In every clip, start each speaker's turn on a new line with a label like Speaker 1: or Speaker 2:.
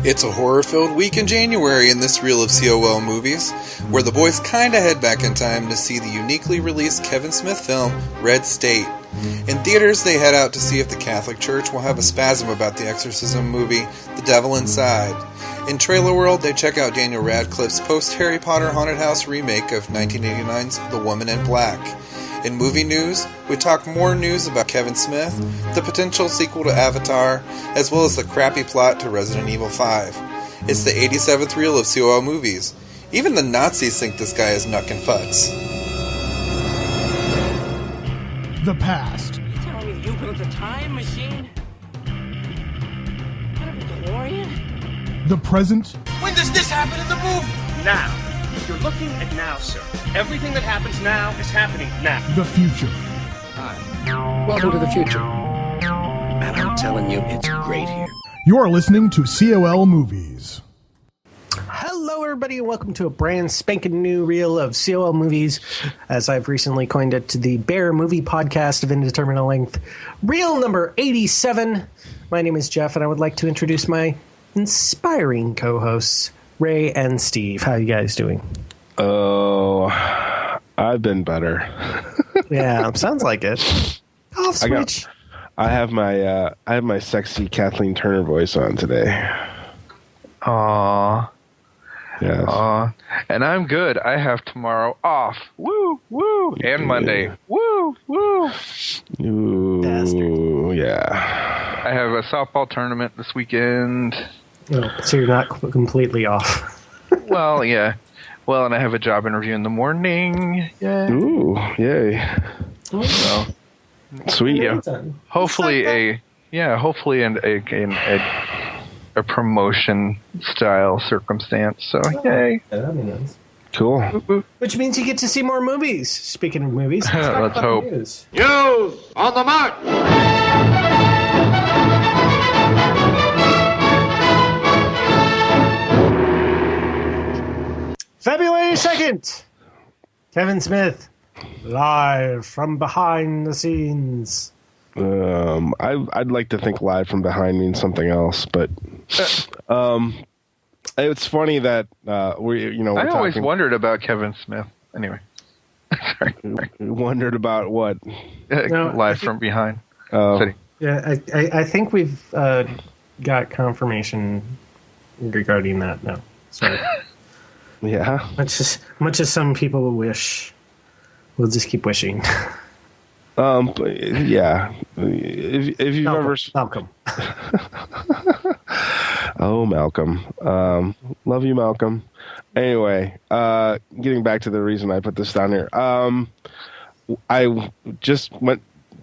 Speaker 1: It's a horror-filled week in January in this reel of COL Movies, where the boys kinda head back in time to see the uniquely released Kevin Smith film, Red State. In theaters, they head out to see if the Catholic Church will have a spasm about the exorcism movie, The Devil Inside. In Trailer World, they check out Daniel Radcliffe's post-Harry Potter Haunted House remake of 1989's The Woman in Black. In movie news, we talk more news about Kevin Smith, the potential sequel to Avatar, as well as the crappy plot to Resident Evil 5. It's the 87th reel of COL Movies. Even the Nazis think this guy is Nuckin Futs.
Speaker 2: The past.
Speaker 3: You telling me you built a time machine? Out of a DeLorean?
Speaker 2: The present.
Speaker 4: When does this happen in the movie? Now. You're looking at now, sir. Everything that happens now is happening now.
Speaker 2: The future.
Speaker 5: Hi. Welcome to the future. And I'm telling you, it's great here.
Speaker 2: You're listening to COL Movies.
Speaker 6: Hello, everybody, and welcome to a brand spanking new reel of COL Movies, as I've recently coined it, to the Bear Movie Podcast of Indeterminate Length. Reel number 87. My name is Jeff, and I would like to introduce my inspiring co-hosts, Ray and Steve. How are you guys doing?
Speaker 7: Oh, I've been better.
Speaker 6: Yeah, sounds like it. Off switch.
Speaker 7: I have my sexy Kathleen Turner voice on today.
Speaker 8: Aww.
Speaker 7: Yes.
Speaker 8: Aww. And I'm good. I have tomorrow off. Woo, woo. And Monday. Woo, woo.
Speaker 7: Ooh,
Speaker 6: Bastard.
Speaker 7: yeah.
Speaker 8: I have a softball tournament this weekend.
Speaker 6: Oh, so you're not completely off.
Speaker 8: Well, yeah. Well, and I have a job interview in the morning. Yay.
Speaker 7: Ooh, yay.
Speaker 8: So,
Speaker 7: Sweet.
Speaker 8: yeah. Hopefully a promotion style circumstance. So, yay.
Speaker 6: Yeah, that'd be nice.
Speaker 7: Cool.
Speaker 6: Which means you get to see more movies. Speaking of movies,
Speaker 8: Let's hope.
Speaker 6: News.
Speaker 4: News on the mark.
Speaker 6: February 2nd, Kevin Smith, live from behind the scenes.
Speaker 7: I'd like to think live from behind means something else, but it's funny that we're
Speaker 8: I always
Speaker 7: talking,
Speaker 8: wondered about Kevin Smith. Anyway. Sorry.
Speaker 7: wondered about what
Speaker 8: Live from behind.
Speaker 6: Yeah, I think we've got confirmation regarding that now. Sorry.
Speaker 7: Yeah.
Speaker 6: Much as some people wish, we'll just keep wishing.
Speaker 7: Yeah. If you've
Speaker 6: Malcolm.
Speaker 7: Oh, Malcolm. Love you, Malcolm. Anyway, getting back to the reason I put this down here. I just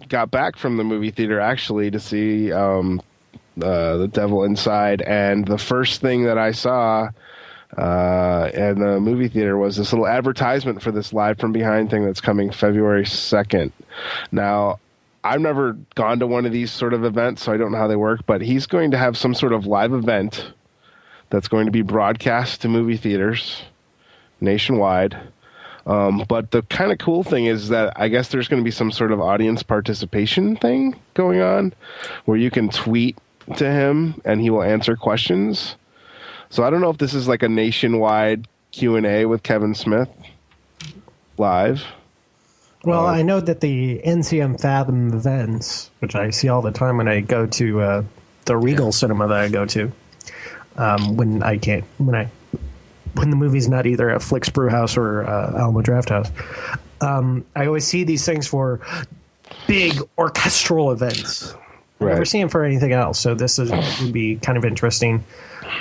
Speaker 7: got back from the movie theater actually to see The Devil Inside, and the first thing that I saw in the movie theater was this little advertisement for this live from behind thing that's coming February 2nd. Now, I've never gone to one of these sort of events, so I don't know how they work, but he's going to have some sort of live event that's going to be broadcast to movie theaters nationwide. But the kind of cool thing is that I guess there's going to be some sort of audience participation thing going on where you can tweet to him and he will answer questions. So I don't know if this is like a nationwide Q&A with Kevin Smith live.
Speaker 6: Well, I know that the NCM Fathom events, which I see all the time when I go to the Regal Cinema that I go to, when the movie's not either at Flicks Brew House or Alamo Draft House, I always see these things for big orchestral events. I've never seen them for anything else, so this would be kind of interesting.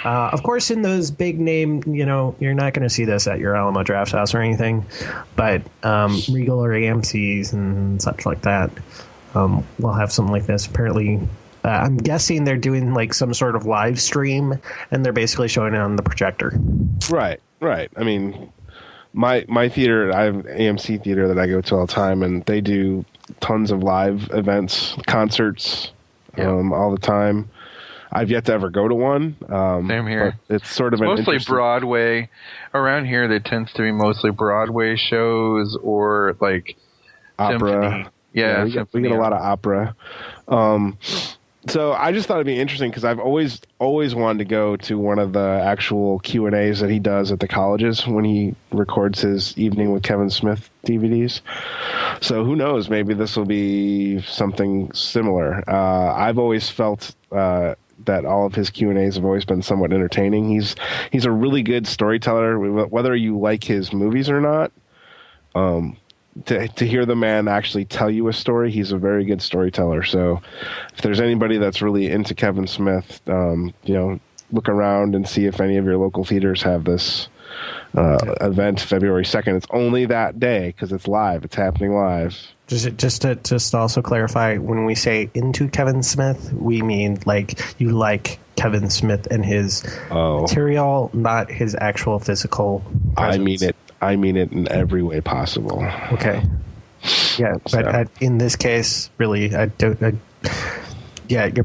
Speaker 6: Of course, in those big name, you're not going to see this at your Alamo Draft House or anything, but Regal or AMC's and such like that will have something like this. Apparently, I'm guessing they're doing like some sort of live stream, and they're basically showing it on the projector.
Speaker 7: Right. I mean, my theater, I have an AMC theater that I go to all the time, and they do tons of live events, concerts, all the time. I've yet to ever go to one.
Speaker 8: Same here.
Speaker 7: It's sort of
Speaker 8: mostly Broadway. Around here, there tends to be mostly Broadway shows or like
Speaker 7: opera.
Speaker 8: Symphony. Yeah,
Speaker 7: we get a lot of opera. So I just thought it'd be interesting because I've always wanted to go to one of the actual Q&As that he does at the colleges when he records his Evening with Kevin Smith DVDs. So who knows? Maybe this will be something similar. I've always felt that all of his Q&As have always been somewhat entertaining. He's a really good storyteller, whether you like his movies or not. To hear the man actually tell you a story, he's a very good storyteller. So if there's anybody that's really into Kevin Smith, look around and see if any of your local theaters have this event February 2nd. It's only that day because it's live. It's happening live.
Speaker 6: Just to also clarify, when we say into Kevin Smith, we mean like you like Kevin Smith and his material, not his actual physical presence.
Speaker 7: I mean it in every way possible.
Speaker 6: Okay. Yeah, but in this case, really, you're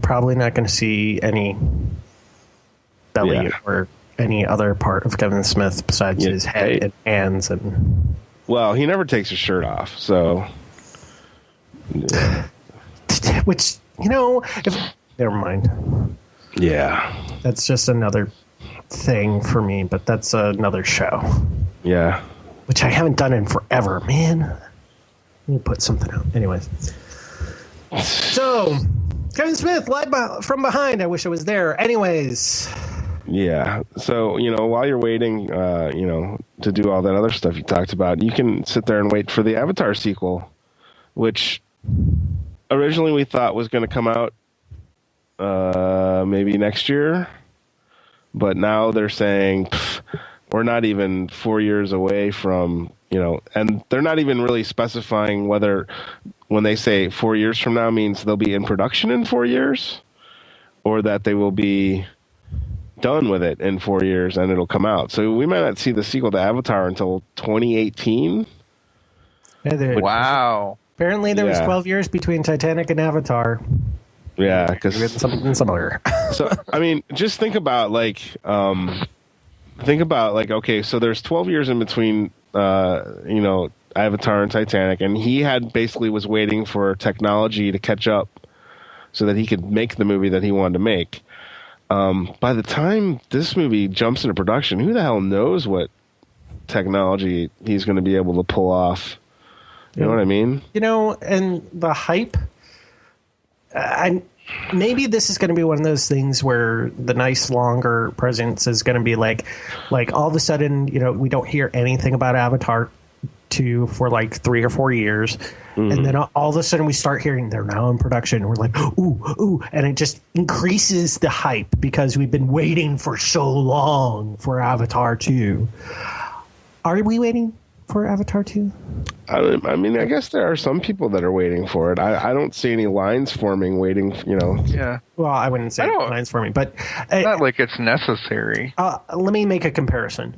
Speaker 6: probably not going to see any belly or any other part of Kevin Smith besides his head and hands. And
Speaker 7: well, he never takes his shirt off, so.
Speaker 6: Which, never mind.
Speaker 7: Yeah.
Speaker 6: That's just another thing for me, but that's another show.
Speaker 7: Yeah.
Speaker 6: Which I haven't done in forever, man. Let me put something out. Anyways. So, Kevin Smith, live from behind. I wish I was there. Anyways.
Speaker 7: Yeah. So, while you're waiting, to do all that other stuff you talked about, you can sit there and wait for the Avatar sequel, which originally we thought was going to come out maybe next year. But now they're saying we're not even 4 years away from, and they're not even really specifying whether when they say 4 years from now means they'll be in production in 4 years or that they will be done with it in 4 years and it'll come out. So we might not see the sequel to Avatar until 2018.
Speaker 8: Wow.
Speaker 6: Apparently there was 12 years between Titanic and Avatar.
Speaker 7: Yeah, because
Speaker 6: something similar.
Speaker 7: So I mean, just think about okay, so there's 12 years in between Avatar and Titanic, and he basically was waiting for technology to catch up so that he could make the movie that he wanted to make. By the time this movie jumps into production, who the hell knows what technology he's going to be able to pull off? You know what I mean?
Speaker 6: And the hype. Maybe this is going to be one of those things where the nice longer presence is going to be like all of a sudden, we don't hear anything about Avatar 2 for like 3 or 4 years. Mm-hmm. And then all of a sudden we start hearing they're now in production. We're like, ooh. And it just increases the hype because we've been waiting for so long for Avatar 2. Are we waiting for Avatar 2?
Speaker 7: I mean, I guess there are some people that are waiting for it. I don't see any lines forming waiting,
Speaker 8: Yeah.
Speaker 6: Well, I wouldn't say lines forming, but
Speaker 8: not like it's necessary.
Speaker 6: Let me make a comparison.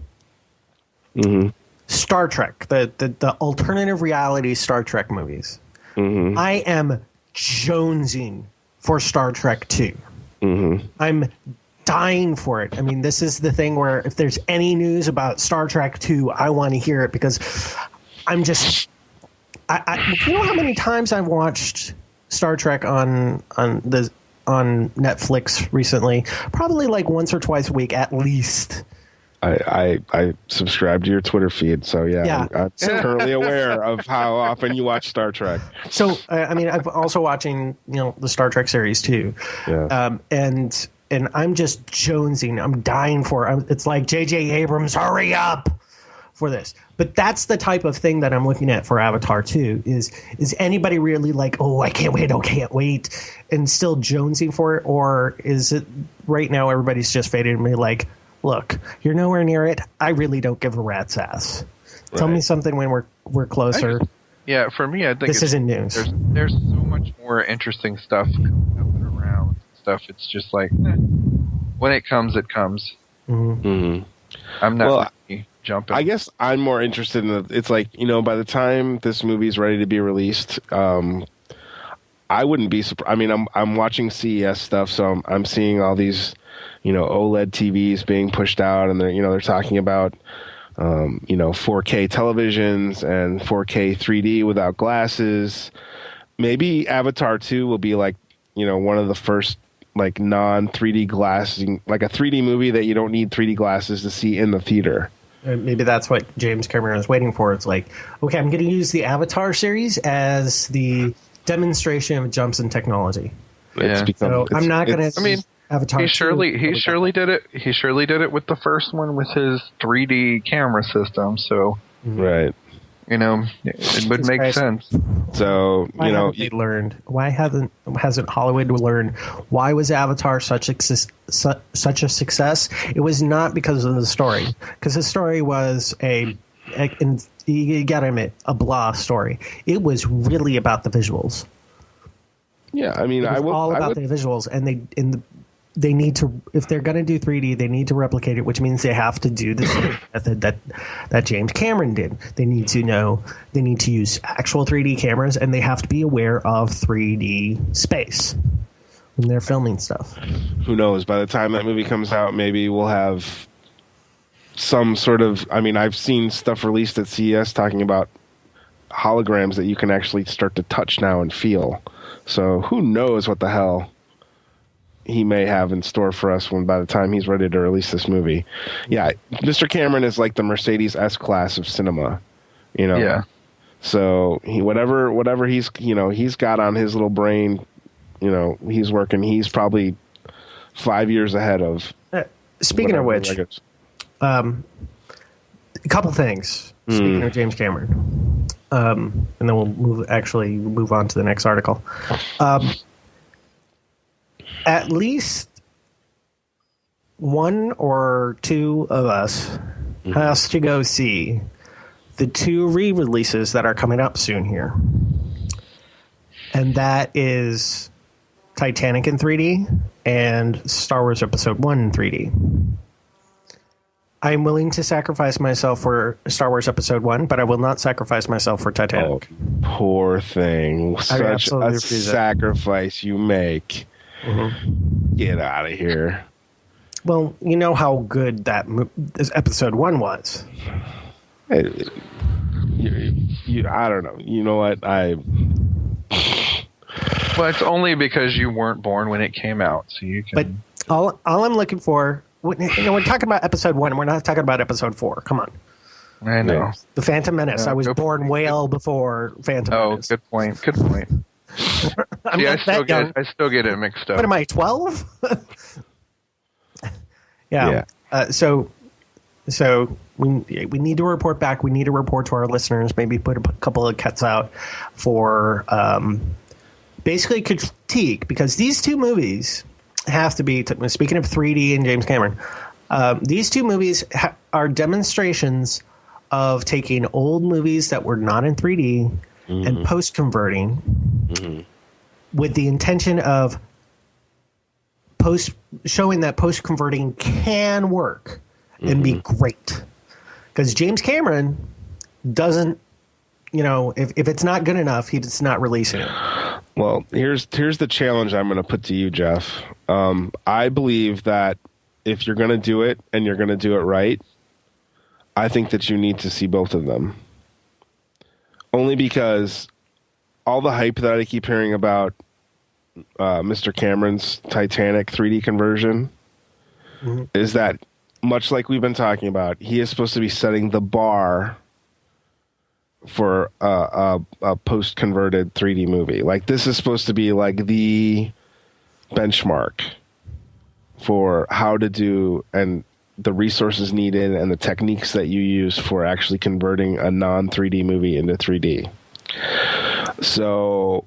Speaker 7: Mm-hmm.
Speaker 6: Star Trek, the alternative reality Star Trek movies.
Speaker 7: Mm-hmm.
Speaker 6: I am jonesing for Star Trek 2.
Speaker 7: Mm-hmm.
Speaker 6: I'm dying for it. I mean, this is the thing where if there's any news about Star Trek 2, I want to hear it because I'm just... you know how many times I've watched Star Trek on Netflix recently? Probably like once or twice a week at least.
Speaker 7: I subscribe to your Twitter feed, so yeah. I'm currently aware of how often you watch Star Trek.
Speaker 6: So, I mean, I'm also watching, the Star Trek series too.
Speaker 7: Yeah.
Speaker 6: And I'm just jonesing. I'm dying for it. It's like J.J. Abrams, hurry up for this. But that's the type of thing that I'm looking at for Avatar 2 is anybody really like, oh, I can't wait, and still jonesing for it? Or is it right now everybody's just faded and me like, look, you're nowhere near it. I really don't give a rat's ass. Right. Tell me something when we're closer.
Speaker 8: For me, I think
Speaker 6: this isn't news.
Speaker 8: There's so much more interesting stuff coming up and around stuff. It's just like when it comes, it comes.
Speaker 6: Mm-hmm.
Speaker 7: Mm-hmm.
Speaker 8: I'm not really jumping.
Speaker 7: I guess I'm more interested in it's like, by the time this movie's ready to be released, I wouldn't be surprised. I mean, I'm watching CES stuff, so I'm seeing all these, OLED TVs being pushed out, and they're talking about 4K televisions and 4K 3D without glasses. Maybe Avatar 2 will be like, one of the first like non 3D glasses, like a 3D movie that you don't need 3D glasses to see in the theater.
Speaker 6: Maybe that's what James Cameron is waiting for. It's like, okay, I'm going to use the Avatar series as the demonstration of jumps in technology.
Speaker 8: Yeah.
Speaker 6: I'm not going to.
Speaker 8: I mean,
Speaker 6: Avatar.
Speaker 8: he surely did it. He surely did it with the first one with his 3D camera system. So,
Speaker 7: right.
Speaker 8: You know, it would make sense.
Speaker 7: So,
Speaker 6: why hasn't Hollywood learned why was Avatar such a success? It was not because of the story, because the story was you gotta admit, a blah story. It was really about the visuals.
Speaker 7: Yeah, I mean,
Speaker 6: the visuals, and they need to, if they're going to do 3D, they need to replicate it, which means they have to do the same method that James Cameron did. They need to use actual 3D cameras, and they have to be aware of 3D space when they're filming stuff.
Speaker 7: Who knows? By the time that movie comes out, maybe we'll have some sort of, I mean, I've seen stuff released at CES talking about holograms that you can actually start to touch now and feel. So who knows what the hell he may have in store for us by the time he's ready to release this movie. Yeah, Mr. Cameron is like the Mercedes S-Class of cinema, you know?
Speaker 8: Yeah.
Speaker 7: So whatever he's got on his little brain, you know, he's working. He's probably 5 years ahead of.
Speaker 6: Speaking of which, a couple things. Speaking of James Cameron, and then we'll move on to the next article. At least one or two of us has to go see the two re-releases that are coming up soon here. And that is Titanic in 3D and Star Wars Episode 1 in 3D. I'm willing to sacrifice myself for Star Wars Episode 1, but I will not sacrifice myself for Titanic.
Speaker 7: Oh, poor thing. Such a sacrifice you make. Mm-hmm. Get out of here.
Speaker 6: Well, you know how good this Episode 1 was.
Speaker 7: I don't know. You know what?
Speaker 8: Well, it's only because you weren't born when it came out, so you can.
Speaker 6: But all I'm looking for, we're talking about Episode 1, and we're not talking about Episode 4. Come on.
Speaker 8: I know.
Speaker 6: The Phantom Menace. I was born well before Phantom Menace.
Speaker 8: Oh, good point. Good point. I still get it mixed up.
Speaker 6: What am I, 12? Yeah. So we need to report back. We need to report to our listeners. Maybe put a couple of cuts out for basically critique, because these two movies have to be. Speaking of 3D and James Cameron, these two movies are demonstrations of taking old movies that were not in 3D and post-converting with the intention of showing that post-converting can work and be great. Because James Cameron doesn't, if it's not good enough, he's not releasing it.
Speaker 7: Well, here's the challenge I'm going to put to you, Jeff. I believe that if you're going to do it and you're going to do it right, I think that you need to see both of them. Only because all the hype that I keep hearing about Mr. Cameron's Titanic 3D conversion is that, much like we've been talking about, he is supposed to be setting the bar for a post-converted 3D movie. Like, this is supposed to be like the benchmark for how to do and the resources needed and the techniques that you use for actually converting a non-3D movie into 3D. So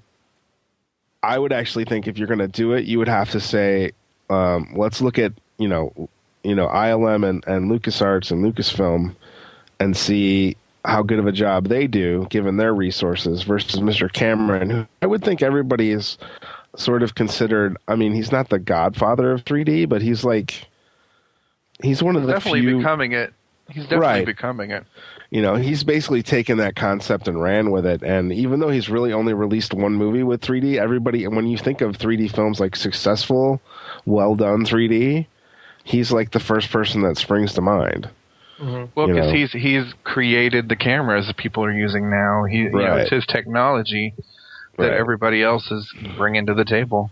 Speaker 7: I would actually think if you're going to do it, you would have to say, let's look at, ILM and LucasArts and Lucasfilm and see how good of a job they do given their resources versus Mr. Cameron, who I would think everybody is sort of considered. I mean, he's not the godfather of 3D, but he's one of the few
Speaker 8: becoming it. He's definitely becoming it.
Speaker 7: He's basically taken that concept and ran with it. And even though he's really only released one movie with 3D, everybody, when you think of 3D films like successful, well done 3D, he's like the first person that springs to mind.
Speaker 8: Mm-hmm. Well, because he's created the cameras that people are using now. It's his technology that everybody else is bringing to the table.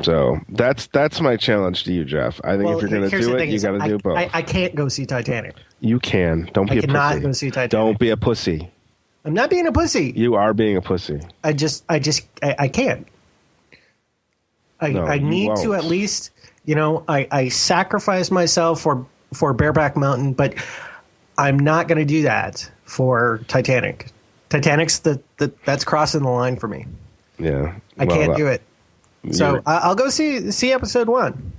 Speaker 7: So that's my challenge to you, Jeff. I think if you're going to
Speaker 6: here's
Speaker 7: do
Speaker 6: the
Speaker 7: it,
Speaker 6: thing
Speaker 7: you
Speaker 6: is
Speaker 7: got to do both.
Speaker 6: I can't go see Titanic.
Speaker 7: You can. Don't be a
Speaker 6: cannot
Speaker 7: pussy.
Speaker 6: go see Titanic.
Speaker 7: Don't be a pussy.
Speaker 6: I'm not being a pussy.
Speaker 7: You are being a pussy.
Speaker 6: I can't. I need to at least, I sacrifice myself for Bareback Mountain, but I'm not going to do that for Titanic. Titanic's that's crossing the line for me.
Speaker 7: Yeah.
Speaker 6: I can't do it. So I'll go see episode 1.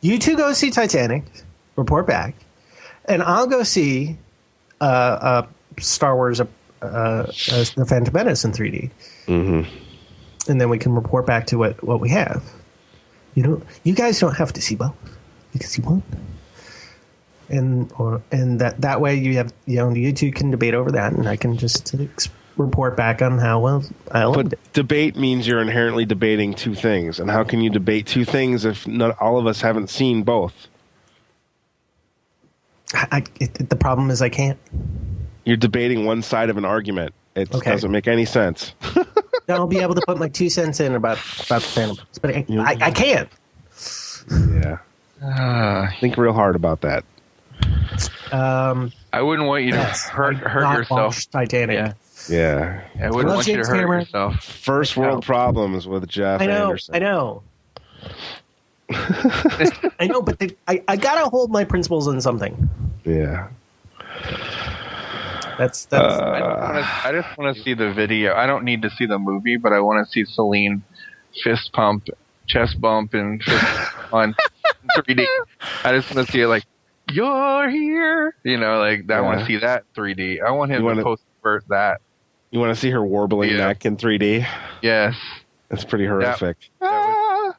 Speaker 6: You two go see Titanic, report back, and I'll go see Star Wars, The Phantom Menace in 3D.
Speaker 7: Mm-hmm.
Speaker 6: And then we can report back to what we have. You guys don't have to see both. You can see one, and that way you have you two can debate over that, and I can just report back on how well I loved it.
Speaker 7: Debate means you're inherently debating two things, and how can you debate two things if not all of us haven't seen both?
Speaker 6: The problem is I can't.
Speaker 7: You're debating one side of an argument. It doesn't make any sense.
Speaker 6: I'll be able to put my 2 cents in about the Phantom, but I can't.
Speaker 7: Yeah. Think real hard about that.
Speaker 8: I wouldn't want you to hurt yourself.
Speaker 6: Titanic.
Speaker 7: Yeah.
Speaker 8: I wouldn't want you to hurt yourself.
Speaker 7: First world problems with Jeff Anderson.
Speaker 6: I know. I know, but I gotta hold my principles on something.
Speaker 7: Yeah.
Speaker 6: That's.
Speaker 8: I just want to see the video. I don't need to see the movie, but I want to see Celine fist pump, chest bump, and fist on 3D. I just want to see it like, you're here. I want to see that 3D. I want him to post-vert that.
Speaker 7: You want to see her warbling neck in 3D?
Speaker 8: Yes.
Speaker 7: That's pretty horrific.
Speaker 8: That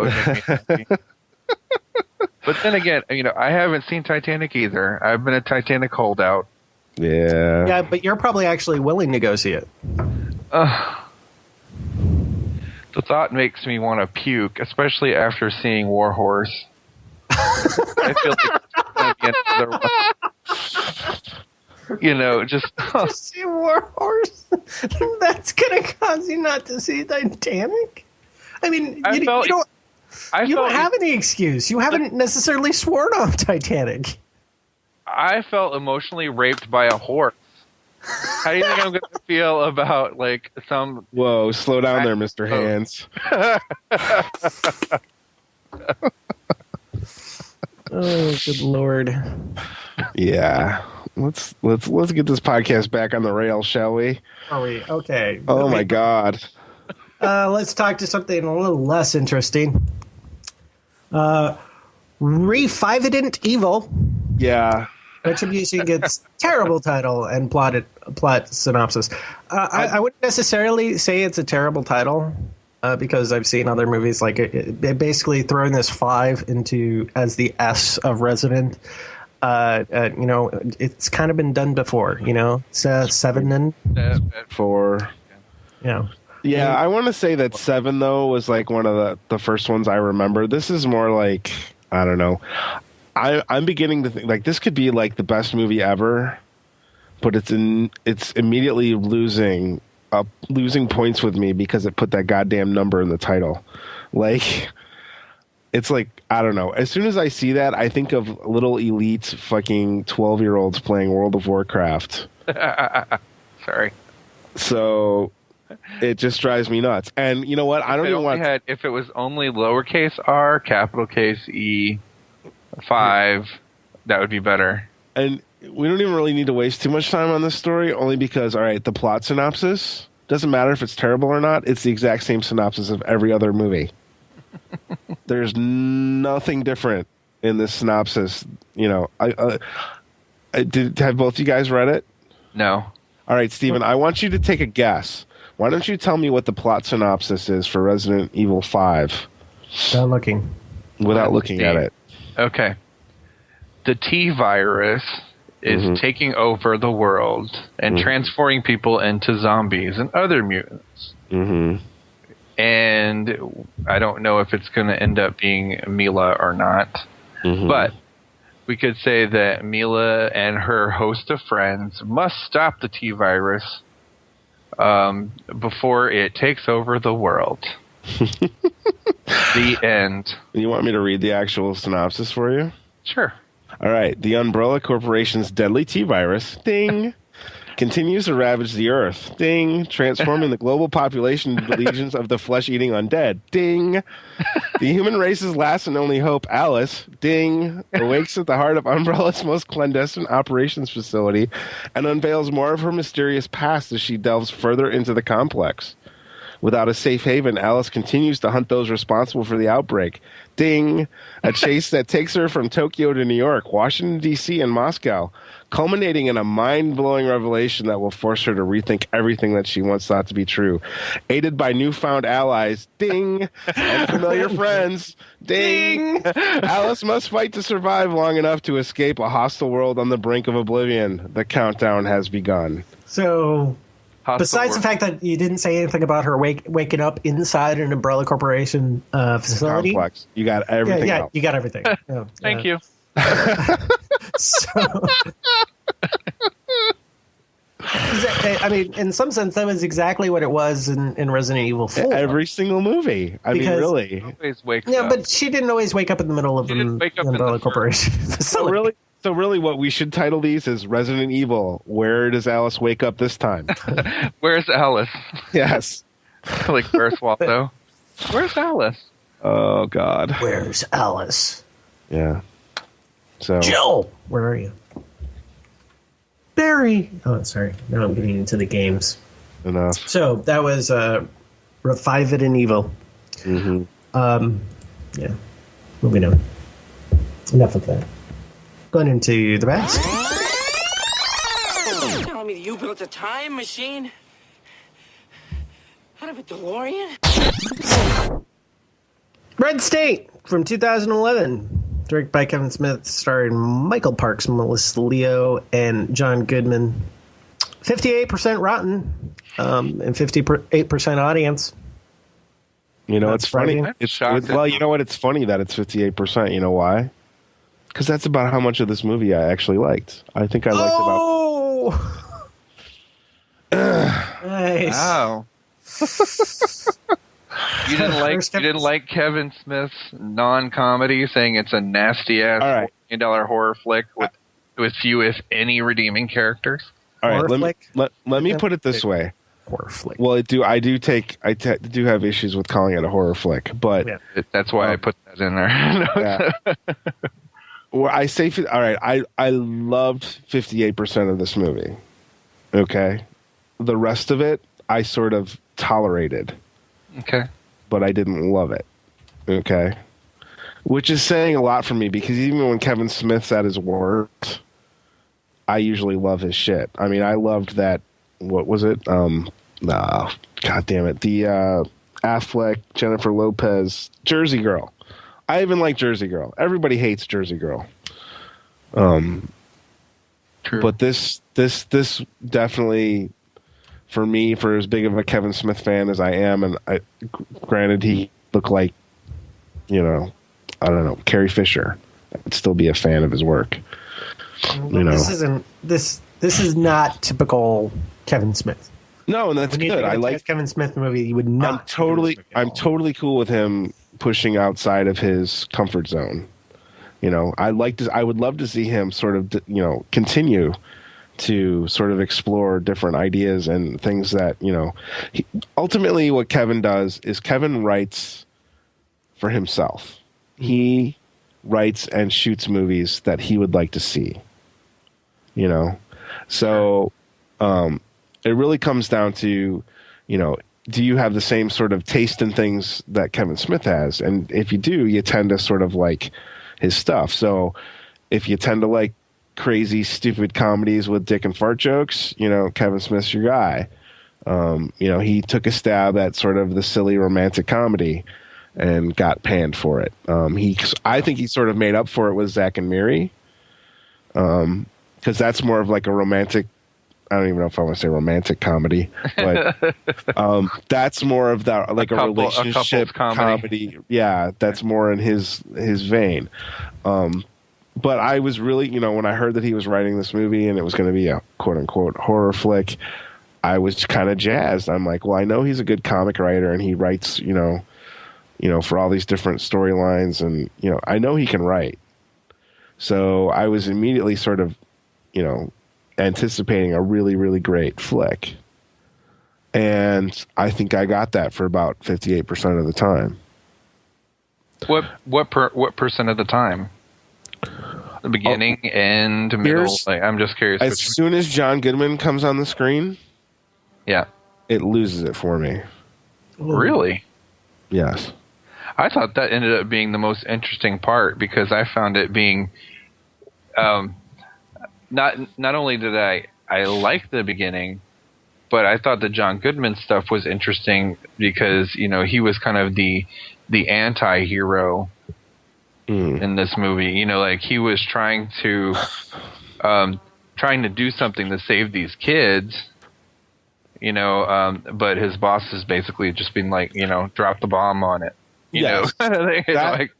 Speaker 8: would make me happy. But then again, I haven't seen Titanic either. I've been a Titanic holdout.
Speaker 7: Yeah.
Speaker 6: Yeah, but you're probably actually willing to go see it.
Speaker 8: The thought makes me want to puke, especially after seeing War Horse. I feel like it's going to be another just
Speaker 6: see War Horse. That's going to cause you not to see Titanic. I mean, you don't have any excuse. You haven't necessarily sworn off Titanic.
Speaker 8: I felt emotionally raped by a horse. How do you think I'm going to feel about some?
Speaker 7: Whoa, slow down there, Mr. Hands.
Speaker 6: Oh, good Lord.
Speaker 7: Yeah. Let's get this podcast back on the rails, shall we?
Speaker 6: Are we? Okay.
Speaker 7: Oh my God.
Speaker 6: Let's talk to something a little less interesting. Refivident Evil.
Speaker 7: Yeah.
Speaker 6: Retribution gets terrible title and plot synopsis. I wouldn't necessarily say it's a terrible title because I've seen other movies like it basically throwing this 5 into as the S of Resident. It's kind of been done before. It's 7 and
Speaker 7: 4.
Speaker 6: Yeah.
Speaker 7: Yeah, I want to say that 7 though was like one of the first ones I remember. This is more like, I don't know. I'm beginning to think like this could be like the best movie ever, but it's immediately losing points with me because it put that goddamn number in the title. Like, it's like, I don't know. As soon as I see that, I think of little elite fucking 12-year-olds playing World of Warcraft.
Speaker 8: Sorry.
Speaker 7: So it just drives me nuts. And you know what? I don't even want.
Speaker 8: If it was only lowercase r, capital case E, 5, that would be better.
Speaker 7: And we don't even really need to waste too much time on this story, only because, all right, the plot synopsis doesn't matter if it's terrible or not. It's the exact same synopsis of every other movie. There's nothing different in this synopsis. Have both you guys read it?
Speaker 8: No.
Speaker 7: All right, Steven, I want you to take a guess. Why don't you tell me what the plot synopsis is for Resident Evil 5?
Speaker 6: Without looking.
Speaker 7: Without looking at it.
Speaker 8: Okay. The T-virus is taking over the world and transforming people into zombies and other mutants. Mm-hmm. And I don't know if it's going to end up being Mila or not. Mm-hmm. But we could say that Mila and her host of friends must stop the T-virus before it takes over the world. The end.
Speaker 7: You want me to read the actual synopsis for you?
Speaker 8: Sure.
Speaker 7: All right. The Umbrella Corporation's deadly T-virus, ding, continues to ravage the Earth, ding, transforming the global population into legions of the flesh-eating undead, ding. The human race's last and only hope, Alice, ding, awakes at the heart of Umbrella's most clandestine operations facility and unveils more of her mysterious past as she delves further into the complex. Without a safe haven, Alice continues to hunt those responsible for the outbreak. Ding! A chase that takes her from Tokyo to New York, Washington, D.C., and Moscow, culminating in a mind-blowing revelation that will force her to rethink everything that she once thought to be true. Aided by newfound allies, ding! And familiar friends, ding! Alice must fight to survive long enough to escape a hostile world on the brink of oblivion. The countdown has begun.
Speaker 6: So... Besides the fact that you didn't say anything about her waking up inside an Umbrella Corporation facility,
Speaker 7: complex. You got everything.
Speaker 6: Yeah,
Speaker 7: else.
Speaker 6: You got everything. Oh,
Speaker 8: Thank you.
Speaker 6: So, I mean, in some sense, that was exactly what it was in Resident Evil 4.
Speaker 7: Every single movie. I mean, really.
Speaker 8: Always wakes
Speaker 6: Yeah,
Speaker 8: up.
Speaker 6: but she didn't always wake up in the middle of the Umbrella Corporation facility.
Speaker 7: So really, what we should title these is Resident Evil. Where does Alice wake up this time?
Speaker 8: Where's Alice?
Speaker 7: Yes.
Speaker 8: Like, where's Waldo? Where's Alice?
Speaker 7: Oh, God.
Speaker 6: Where's Alice?
Speaker 7: Yeah. So
Speaker 6: Jill, where are you? Barry. Oh, sorry. Now I'm getting into the games.
Speaker 7: Enough.
Speaker 6: So that was Revive It in Evil.
Speaker 7: Mm-hmm.
Speaker 6: Yeah. Moving on. Enough of that. Going into the past.
Speaker 3: You're telling me that you built a time machine? Out of a DeLorean?
Speaker 6: Red State from 2011. Directed by Kevin Smith, starring Michael Parks, Melissa Leo, and John Goodman. 58% rotten and 58% audience.
Speaker 7: You know,
Speaker 6: That's
Speaker 7: it's funny.
Speaker 6: frightening.
Speaker 7: Well, you know what? It's funny that it's 58%. You know why? Because that's about how much of this movie I actually liked. I think I liked
Speaker 6: Nice.
Speaker 8: Wow. You didn't like Kevin Smith's non-comedy, saying it's a nasty ass $1 million horror flick with few, if any, redeeming characters.
Speaker 7: All right, let me put it this way.
Speaker 6: Horror flick.
Speaker 7: Well, I do have issues with calling it a horror flick, but
Speaker 8: that's why I put that in there.
Speaker 7: Yeah. Well, I say, all right, I loved 58% of this movie. Okay. The rest of it, I sort of tolerated.
Speaker 8: Okay.
Speaker 7: But I didn't love it. Okay. Which is saying a lot for me, because even when Kevin Smith's at his worst, I usually love his shit. I mean, I loved that, what was it? God damn it. The Affleck, Jennifer Lopez, Jersey Girl. I even like Jersey Girl. Everybody hates Jersey Girl.
Speaker 8: True.
Speaker 7: But this definitely, for me, for as big of a Kevin Smith fan as I am, and granted he looked like, I don't know, Carrie Fisher, I'd still be a fan of his work.
Speaker 6: This is not typical Kevin Smith.
Speaker 7: No, and that's good. I like
Speaker 6: Kevin Smith movie. You would not.
Speaker 7: I'm totally cool with him pushing outside of his comfort zone. I would love to see him sort of, continue to sort of explore different ideas and things that, ultimately what Kevin does is Kevin writes for himself. He writes and shoots movies that he would like to see, So, it really comes down to, do you have the same sort of taste in things that Kevin Smith has? And if you do, you tend to sort of like his stuff. So if you tend to like crazy, stupid comedies with dick and fart jokes, Kevin Smith's your guy. He took a stab at sort of the silly romantic comedy and got panned for it. I think he sort of made up for it with Zack and Miri. Because that's more of like a romantic, I don't even know if I want to say romantic comedy, but that's more of that, like a relationship comedy. Yeah, that's more in his vein. But I was really, when I heard that he was writing this movie and it was going to be a quote unquote horror flick, I was kind of jazzed. I'm like, well, I know he's a good comic writer and he writes, for all these different storylines, and I know he can write. So I was immediately sort of, anticipating a really, really great flick. And I think I got that for about 58% of the time.
Speaker 8: What percent of the time? The beginning, end, middle. I'm just curious.
Speaker 7: As soon as John Goodman comes on the screen,
Speaker 8: yeah,
Speaker 7: it loses it for me.
Speaker 8: Really?
Speaker 7: Yes.
Speaker 8: I thought that ended up being the most interesting part because I found it being, not only did I like the beginning, but I thought the John Goodman stuff was interesting because he was kind of the anti-hero in this movie. Like he was trying to do something to save these kids. But his boss has basically just been like, drop the bomb on it.
Speaker 7: That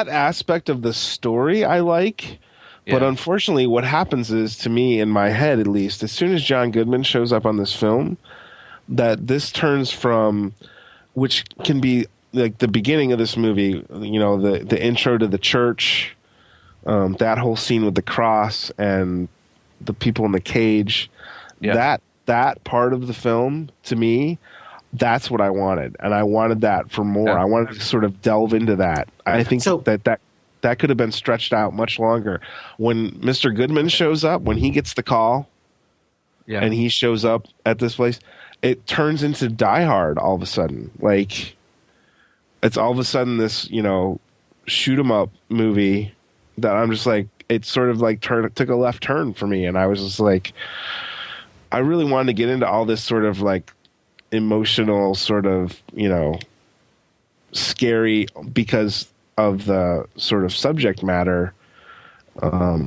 Speaker 7: aspect of the story I like. Yeah. But unfortunately, what happens is, to me, in my head at least, as soon as John Goodman shows up on this film, that this turns from, which can be like the beginning of this movie, the intro to the church, that whole scene with the cross and the people in the cage, that part of the film, to me, that's what I wanted. And I wanted that for more. I wanted to sort of delve into that. I think that could have been stretched out much longer. When Mr. Goodman shows up, when he gets the call and he shows up at this place, it turns into Die Hard all of a sudden. Like, it's all of a sudden this, shoot 'em up movie that I'm just like, it sort of like took a left turn for me. And I was just like, I really wanted to get into all this sort of like emotional sort of, scary because of the sort of subject matter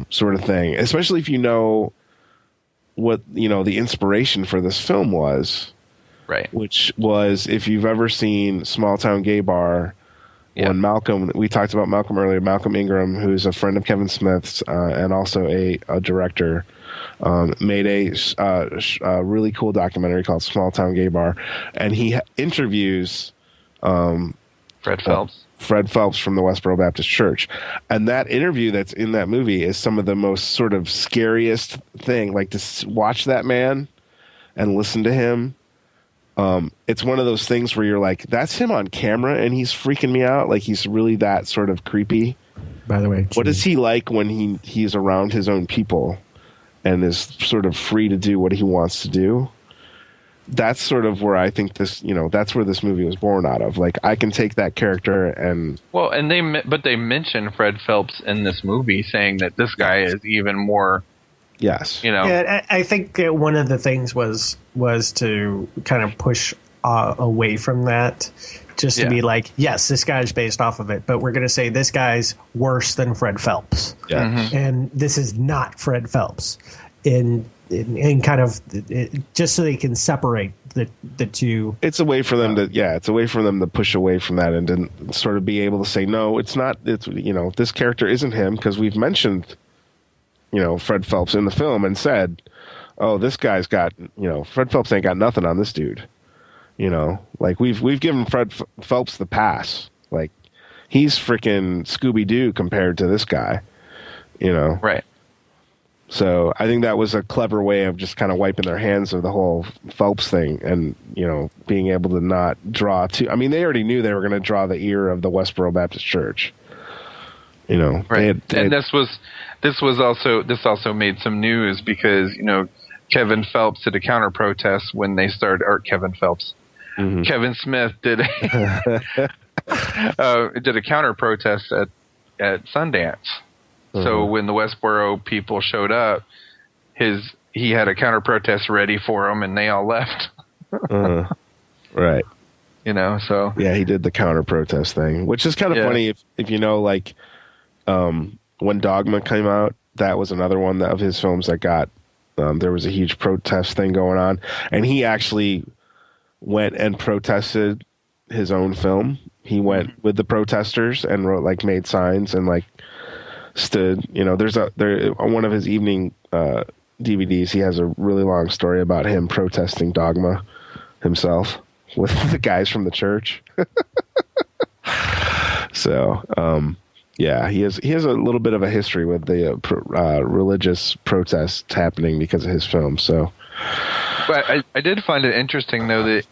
Speaker 7: sort of thing, especially if you know what the inspiration for this film was,
Speaker 8: right?
Speaker 7: Which was, if you've ever seen Small Town Gay Bar, when we talked about Malcolm earlier, Malcolm Ingram, who's a friend of Kevin Smith's and also a director, made a really cool documentary called Small Town Gay Bar, and he interviews
Speaker 8: Fred Phelps.
Speaker 7: Fred Phelps from the Westboro Baptist Church. And that interview that's in that movie is some of the most sort of scariest thing. Like, to watch that man and listen to him. It's one of those things where you're like, that's him on camera and he's freaking me out. Like, he's really that sort of creepy.
Speaker 6: By the way,
Speaker 7: what is he like when he's around his own people and is sort of free to do what he wants to do? That's sort of where I think this, that's where this movie was born out of. Like, I can take that character and...
Speaker 8: Well, and they mention Fred Phelps in this movie, saying that this guy is even more...
Speaker 7: Yes.
Speaker 6: Yeah, I think one of the things was to kind of push away from that, just to be like, yes, this guy's based off of it, but we're going to say this guy's worse than Fred Phelps.
Speaker 7: Yeah.
Speaker 8: Mm-hmm.
Speaker 6: And this is not Fred Phelps. In kind of just so they can separate the two.
Speaker 7: It's a way for them to push away from that and to sort of be able to say, no, it's not. It's this character isn't him, because we've mentioned Fred Phelps in the film and said, oh, this guy's got Fred Phelps ain't got nothing on this dude. Like we've given Fred Phelps the pass. Like, he's freaking Scooby-Doo compared to this guy.
Speaker 8: Right.
Speaker 7: So I think that was a clever way of just kind of wiping their hands of the whole Phelps thing and, being able to not draw too. I mean, they already knew they were going to draw the ear of the Westboro Baptist Church.
Speaker 8: Right. And this also made some news because, Kevin Phelps did a counter protest when they started, or Kevin Phelps. Mm-hmm. Kevin Smith did did a counter protest at Sundance. So when the Westboro people showed up, he had a counter protest ready for them, and they all left.
Speaker 7: Right.
Speaker 8: So
Speaker 7: yeah, he did the counter protest thing, which is kind of funny if like when Dogma came out, that was another one of his films that got there was a huge protest thing going on, and he actually went and protested his own film. He went with the protesters and made signs and stood. There's one of his evening DVDs. He has a really long story about him protesting Dogma himself with the guys from the church. So, yeah, he has a little bit of a history with the religious protests happening because of his film. So,
Speaker 8: but I did find it interesting though that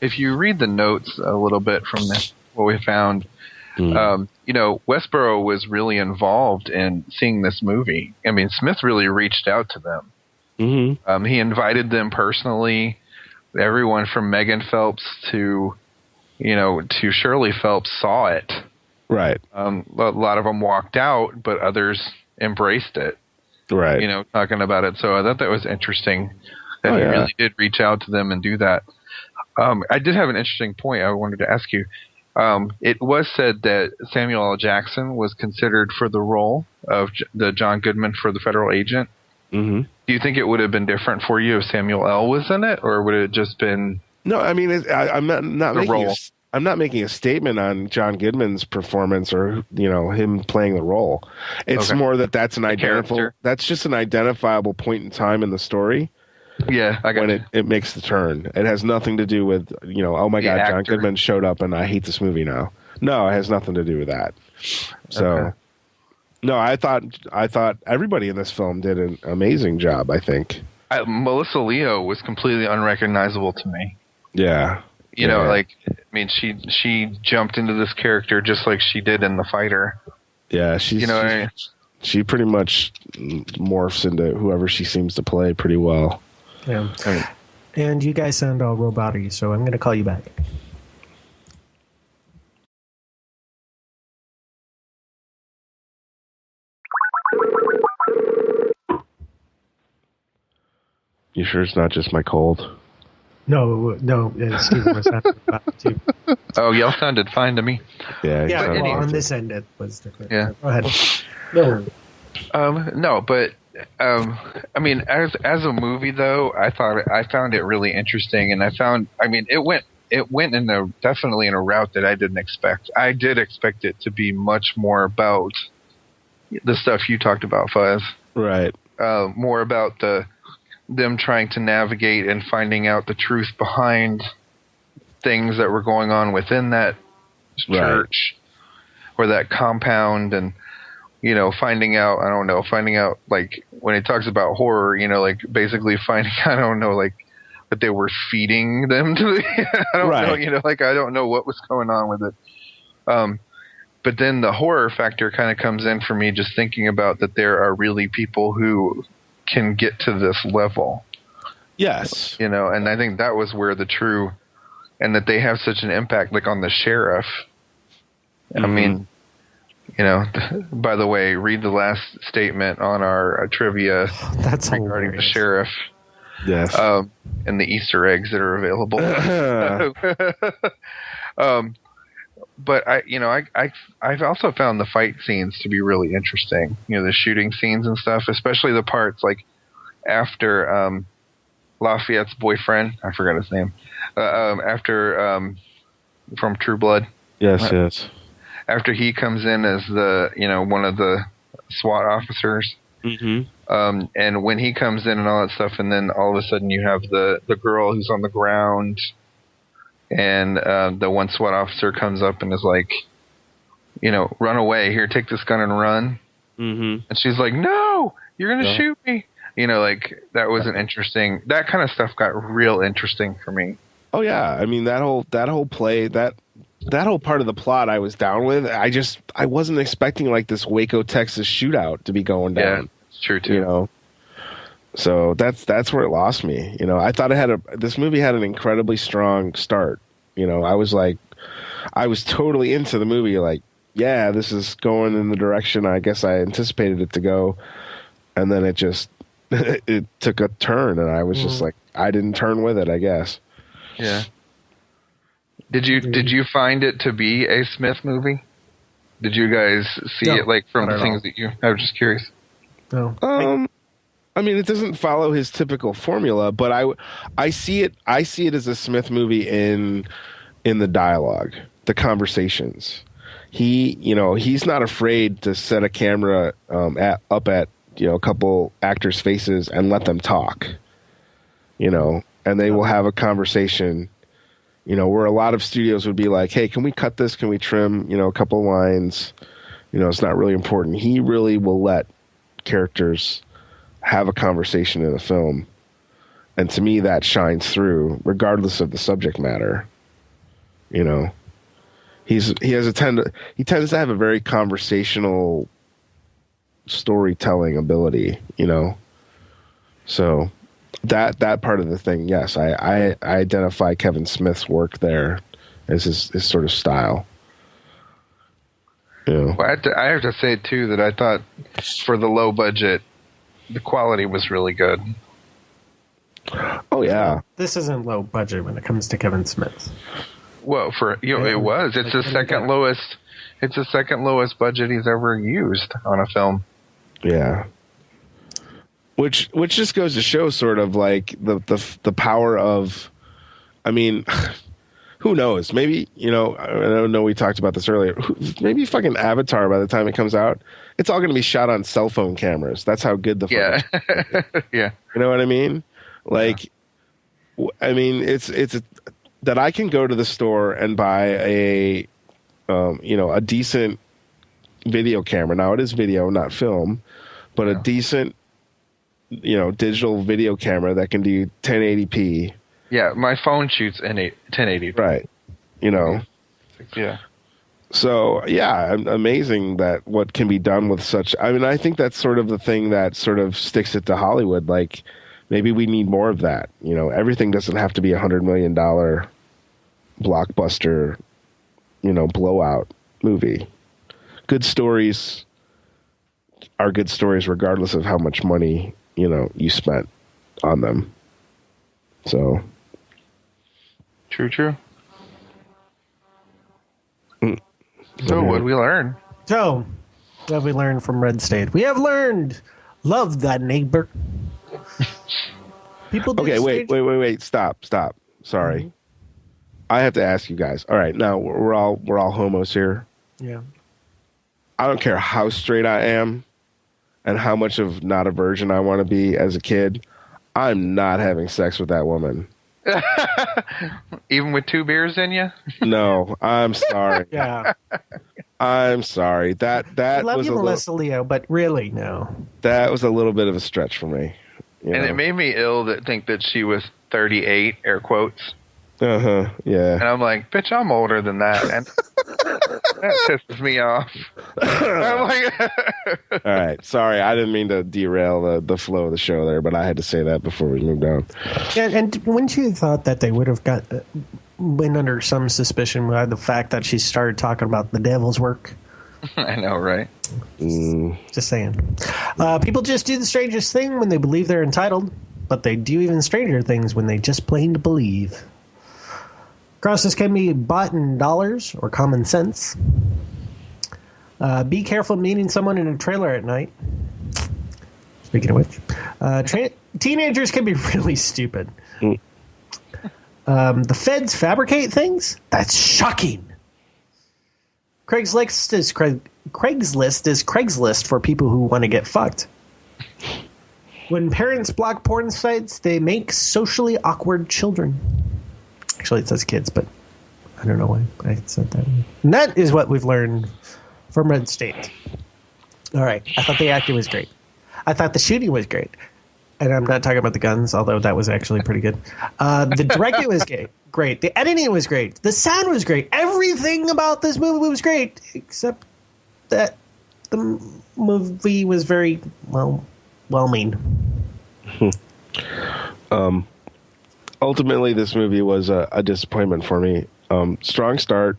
Speaker 8: if you read the notes a little bit from what we found, Westboro was really involved in seeing this movie. I mean, Smith really reached out to them. Mm-hmm. He invited them personally. Everyone from Megan Phelps to Shirley Phelps saw it.
Speaker 7: Right.
Speaker 8: A lot of them walked out, but others embraced it.
Speaker 7: Right.
Speaker 8: Talking about it. So I thought that was interesting that he really did reach out to them and do that. I did have an interesting point I wanted to ask you. It was said that Samuel L. Jackson was considered for the role of the John Goodman for the federal agent. Mm-hmm. Do you think it would have been different for you if Samuel L. was in it, or would it have just been?
Speaker 7: No, I mean, I'm not making a statement on John Goodman's performance or him playing the role. It's more that's an identifiable. That's just an identifiable point in time in the story.
Speaker 8: Yeah, I got
Speaker 7: when it makes the turn. It has nothing to do with oh my God, John Goodman showed up and I hate this movie now. No, it has nothing to do with that. So, no, I thought everybody in this film did an amazing job. I think
Speaker 8: Melissa Leo was completely unrecognizable to me.
Speaker 7: Yeah,
Speaker 8: she jumped into this character just like she did in The Fighter.
Speaker 7: Yeah, she pretty much morphs into whoever she seems to play pretty well.
Speaker 6: Yeah. And you guys sound all robot-y, so I'm going to call you back.
Speaker 7: You sure it's not just my cold?
Speaker 6: No, Stephen was happy about it too.
Speaker 8: Oh, y'all sounded fine to me.
Speaker 6: Yeah, well, on this end it was different.
Speaker 8: Yeah.
Speaker 6: Go ahead. No.
Speaker 8: No, but I mean, as a movie though, I found it really interesting, and it went definitely in a route that I didn't expect. I did expect it to be much more about the stuff you talked about, Fuzz.
Speaker 7: Right.
Speaker 8: More about them trying to navigate and finding out the truth behind things that were going on within that church or that compound, and finding out like when it talks about horror, like basically finding that they were feeding them to I don't know, I don't know what was going on with it. But then the horror factor kind of comes in for me, just thinking about that there are really people who can get to this level.
Speaker 7: Yes.
Speaker 8: And I think that was where and that they have such an impact, like on the sheriff. Mm-hmm. I mean, by the way, read the last statement on our trivia regarding the sheriff.
Speaker 7: Yes.
Speaker 8: And the Easter eggs that are available. But I've also found the fight scenes to be really interesting. The shooting scenes and stuff, especially the parts like after Lafayette's boyfriend, I forgot his name, after from True Blood.
Speaker 7: Yes.
Speaker 8: After he comes in as the one of the SWAT officers. Mm-hmm. And when he comes in and all that stuff, and then all of a sudden you have the girl who's on the ground, and the one SWAT officer comes up and is like, run away, here, take this gun and run. Mm-hmm. And she's like, no, you're going to shoot me. That was an interesting, that kind of stuff got real interesting for me.
Speaker 7: Oh yeah. I mean, that whole play, that whole part of the plot I was down with. I wasn't expecting like this Waco, Texas shootout to be going down.
Speaker 8: Yeah, it's true too.
Speaker 7: So that's where it lost me. I thought this movie had an incredibly strong start. I was totally into the movie. Like, yeah, this is going in the direction I guess I anticipated it to go. And then it just, it took a turn, and I was just like, I didn't turn with it, I guess.
Speaker 8: Yeah. Did you find it to be a Smith movie? Did you guys see it like from the things that I was just curious.
Speaker 6: No.
Speaker 7: I mean, it doesn't follow his typical formula, but I see it as a Smith movie in the dialogue, the conversations. He's not afraid to set a camera up at a couple actors' faces and let them talk. And they will have a conversation You know, where a lot of studios would be like, hey, can we cut this? Can we trim, a couple lines? It's not really important. He really will let characters have a conversation in a film. And to me, that shines through, regardless of the subject matter. He tends to have a very conversational storytelling ability, So that part of the thing, yes, I identify Kevin Smith's work there as his sort of style.
Speaker 8: Well, I have to say too that I thought for the low budget, the quality was really good.
Speaker 7: Oh yeah,
Speaker 6: this isn't low budget when it comes to Kevin Smith.
Speaker 8: Well, it was. It's the second lowest. It's the second lowest budget he's ever used on a film.
Speaker 7: Yeah. Which just goes to show sort of like the power of, I mean, who knows? Maybe, I don't know, we talked about this earlier. Maybe fucking Avatar, by the time it comes out, it's all going to be shot on cell phone cameras. That's how good the footage is.
Speaker 8: Yeah.
Speaker 7: You know what I mean? Like, I mean, it's that I can go to the store and buy a decent video camera. Now it is video, not film, but a decent, digital video camera that can do 1080p.
Speaker 8: Yeah, my phone shoots in 1080p.
Speaker 7: Right.
Speaker 8: Yeah.
Speaker 7: So, yeah, amazing that what can be done with such. I mean, I think that's sort of the thing that sort of sticks it to Hollywood. Like, maybe we need more of that. Everything doesn't have to be $100 million blockbuster, blowout movie. Good stories are good stories regardless of how much money, you spent on them. So.
Speaker 8: True. So what did we learn?
Speaker 6: So, what have we learned from Red State? We have learned, love that neighbor. People.
Speaker 7: Okay, wait. Stop. Sorry. Mm-hmm. I have to ask you guys. All right, now we're all homos here.
Speaker 6: Yeah.
Speaker 7: I don't care how straight I am and how much of not a virgin I want to be as a kid. I'm not having sex with that woman.
Speaker 8: Even with 2 beers in you?
Speaker 7: No, I'm sorry.
Speaker 6: Yeah.
Speaker 7: I'm sorry. That
Speaker 6: I love
Speaker 7: was
Speaker 6: you, Melissa Leo, but really, no.
Speaker 7: That was a little bit of a stretch for me.
Speaker 8: And it made me ill to think that she was 38, air quotes.
Speaker 7: Yeah.
Speaker 8: And I'm like, bitch, I'm older than that. And that pisses me off. I'm like,
Speaker 7: all right. Sorry, I didn't mean to derail the flow of the show there, but I had to say that before we moved on.
Speaker 6: Yeah, and wouldn't you have thought that they would have been under some suspicion by the fact that she started talking about the devil's work?
Speaker 8: I know, right?
Speaker 6: Just saying. People just do the strangest thing when they believe they're entitled, but they do even stranger things when they just plain believe. Crosses can be bought in dollars or common sense. Be careful meeting someone in a trailer at night. Speaking of which, teenagers can be really stupid. The feds fabricate things? That's shocking. Craigslist is Craigslist for people who want to get fucked. When parents block porn sites, they make socially awkward children. Actually, it says kids, but I don't know why I said that. And that is what we've learned from Red State. All right. I thought the acting was great. I thought the shooting was great. And I'm not talking about the guns, although that was actually pretty good. The directing was great. The editing was great. The sound was great. Everything about this movie was great, except that the movie was very, whelming.
Speaker 7: Ultimately, this movie was a disappointment for me. Strong start,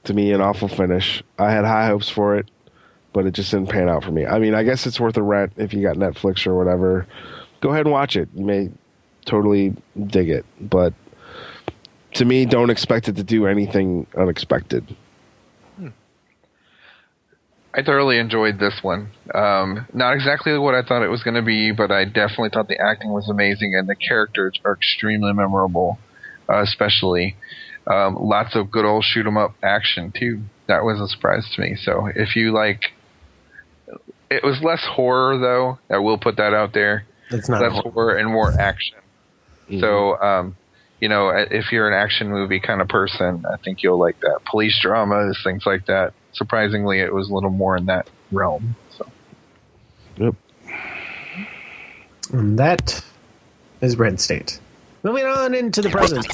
Speaker 7: to me, an awful finish. I had high hopes for it, but it just didn't pan out for me. I mean, I guess it's worth a rent if you got Netflix or whatever. Go ahead and watch it. You may totally dig it. But to me, don't expect it to do anything unexpected.
Speaker 8: I thoroughly enjoyed this one. Not exactly what I thought it was going to be, but I definitely thought the acting was amazing, and the characters are extremely memorable, especially. Lots of good old shoot-'em-up action, too. That was a surprise to me. So if you like... It was less horror, though. I will put that out there.
Speaker 6: It's not
Speaker 8: less horror and more action. Mm-hmm. So if you're an action movie kind of person, I think you'll like that. Police dramas, things like that. Surprisingly, it was a little more in that realm. So.
Speaker 7: Yep.
Speaker 6: And that is Red State. Moving on into the present.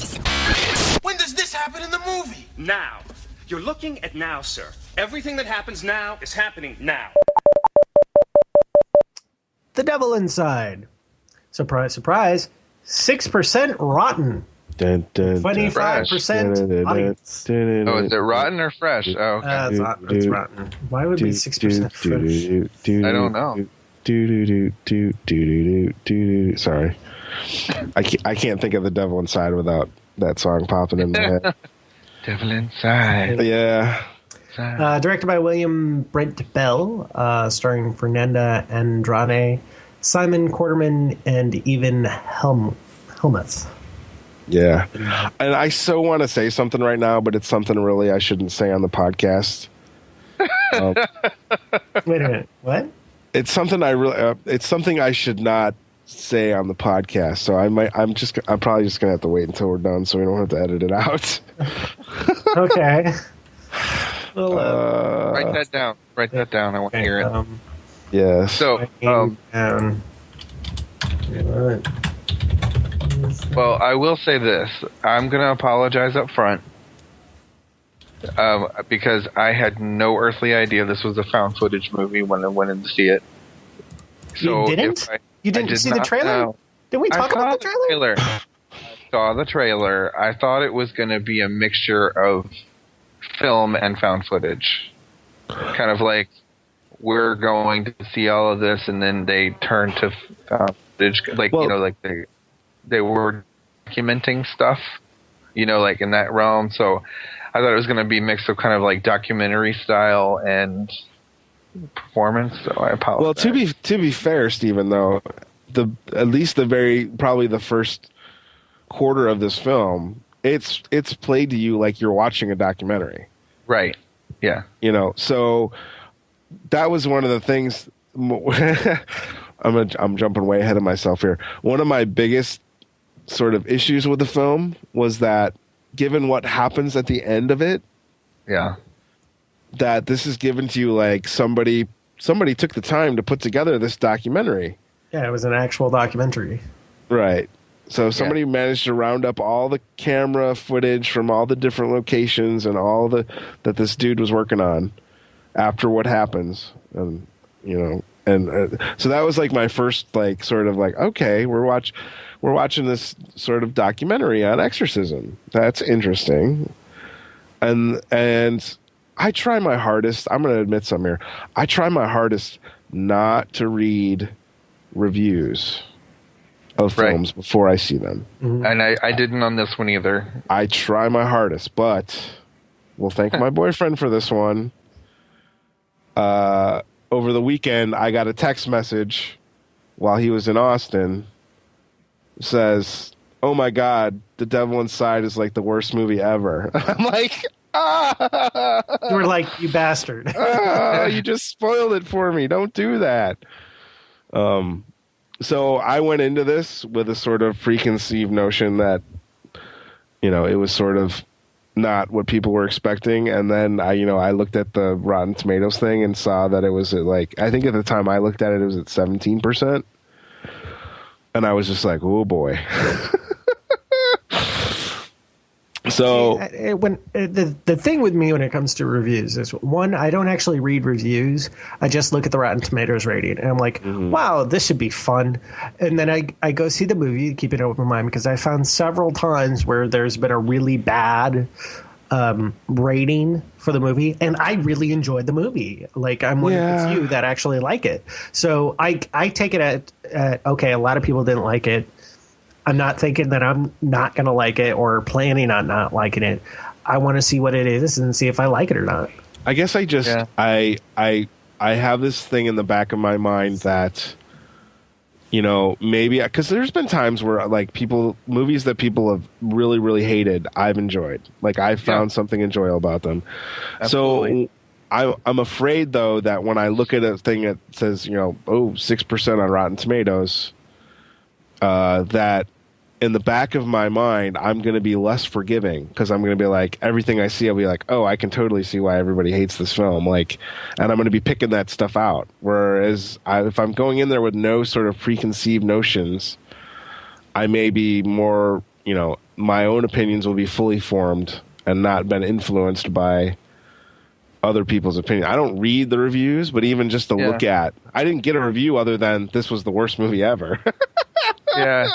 Speaker 4: When does this happen in the movie? Now. You're looking at now, sir. Everything that happens now is happening now.
Speaker 6: The Devil Inside. Surprise, surprise. 6% rotten. 25% audience.
Speaker 8: Oh, is it rotten or fresh? Oh, okay.
Speaker 6: It's rotten. Why would it be 6% fresh?
Speaker 8: I don't know.
Speaker 7: Sorry. I can't think of The Devil Inside without that song popping in my head.
Speaker 8: Devil Inside.
Speaker 7: Yeah.
Speaker 6: Directed by William Brent Bell, starring Fernanda Andrade, Simon Quarterman, and Evan Helmuth.
Speaker 7: Yeah. And I so want to say something right now, but it's something really I shouldn't say on the podcast.
Speaker 6: Wait a minute. What?
Speaker 7: It's something it's something I should not say on the podcast. So I'm probably just gonna have to wait until we're done, so we don't have to edit it out.
Speaker 6: Okay.
Speaker 8: Write that down. Write that down. I want to hear it.
Speaker 7: Yeah.
Speaker 8: So, well, I will say this. I'm going to apologize up front because I had no earthly idea this was a found footage movie when I went in to see it. So
Speaker 6: you didn't? You didn't see the trailer? Did we talk about the trailer?
Speaker 8: I saw the trailer. I thought it was going to be a mixture of film and found footage. Kind of like we're going to see all of this, and then they turn to found footage. Like, they were documenting stuff, like in that realm. So I thought it was going to be a mix of kind of like documentary style and performance. So I apologize.
Speaker 7: Well, to be fair, Stephen, though, at least probably the first quarter of this film, it's played to you like you're watching a documentary.
Speaker 8: Right. Yeah.
Speaker 7: So that was one of the things. I'm jumping way ahead of myself here. One of my biggest sort of issues with the film was that, given what happens at the end of it, that this is given to you like somebody took the time to put together this documentary. Yeah,
Speaker 6: it was an actual documentary.
Speaker 7: Right. So somebody managed to round up all the camera footage from all the different locations and all that this dude was working on after what happens, and so that was like my first like sort of like, okay, we're watching this sort of documentary on exorcism. That's interesting. And I try my hardest. I'm going to admit something here. I try my hardest not to read reviews of films before I see them.
Speaker 8: Mm-hmm. And I didn't on this one either.
Speaker 7: I try my hardest, but we'll thank my boyfriend for this one. Over the weekend, I got a text message while he was in Austin. Says, "Oh my God, The Devil Inside is like the worst movie ever." I'm like,
Speaker 6: You were like, "You bastard."
Speaker 7: You just spoiled it for me. Don't do that. So I went into this with a sort of preconceived notion that, it was sort of not what people were expecting. And then I looked at the Rotten Tomatoes thing and saw that it was at I think at the time I looked at it, it was at 17%. And I was just like, oh boy. So
Speaker 6: the thing with me when it comes to reviews is, one, I don't actually read reviews. I just look at the Rotten Tomatoes rating, and I'm like, wow, this should be fun. And then I go see the movie, keep an open mind, because I found several times where there's been a really bad rating for the movie, and I really enjoyed the movie. Like, I'm one of the few that actually like it. So I take it at okay, a lot of people didn't like it. I'm not thinking that I'm not going to like it or planning on not liking it. I want to see what it is and see if I like it or not.
Speaker 7: I guess I just I have this thing in the back of my mind that, maybe because there's been times where like movies that people have really, really hated, I've enjoyed. Like, I found something enjoyable about them. Absolutely. So I'm afraid, though, that when I look at a thing that says, 6% on Rotten Tomatoes, that in the back of my mind, I'm going to be less forgiving because I'm going to be like, everything I see, I'll be like, oh, I can totally see why everybody hates this film. Like, and I'm going to be picking that stuff out. Whereas if I'm going in there with no sort of preconceived notions, I may be more, my own opinions will be fully formed and not been influenced by other people's opinion. I don't read the reviews, but even just to look at, I didn't get a review other than this was the worst movie ever.
Speaker 8: Yeah.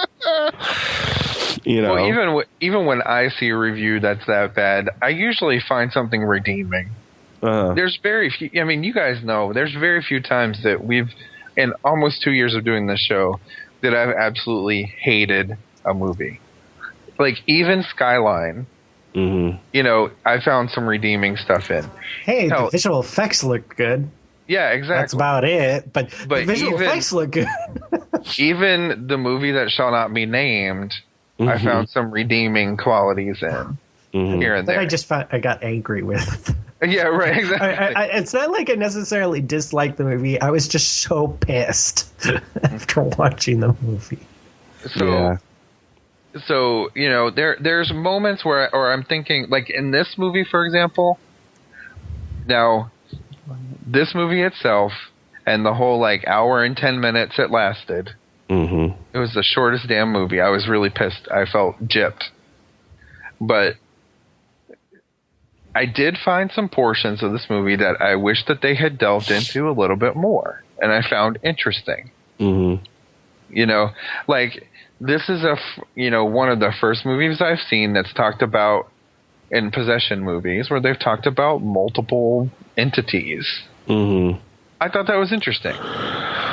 Speaker 7: Well,
Speaker 8: even when I see a review that's that bad, I usually find something redeeming. There's very few. I mean, you guys know there's very few times that in almost 2 years of doing this show, that I've absolutely hated a movie. Like even Skyline. Mm-hmm. I found some redeeming stuff in.
Speaker 6: Hey, the visual effects look good.
Speaker 8: Yeah, exactly.
Speaker 6: That's about it. But the visual effects look good.
Speaker 8: Even the movie that shall not be named, I found some redeeming qualities in here and there.
Speaker 6: That I got angry with.
Speaker 8: Yeah, right. Exactly.
Speaker 6: It's not like I necessarily disliked the movie. I was just so pissed after watching the movie.
Speaker 8: So there's moments where I'm thinking, like in this movie, for example. Now, this movie itself and the whole like hour and 10 minutes it lasted. It was the shortest damn movie. I was really pissed. I felt gypped. But I did find some portions of this movie that I wish that they had delved into a little bit more, and I found interesting. Like this is one of the first movies I've seen that's talked about in possession movies where they've talked about multiple entities. I thought that was interesting.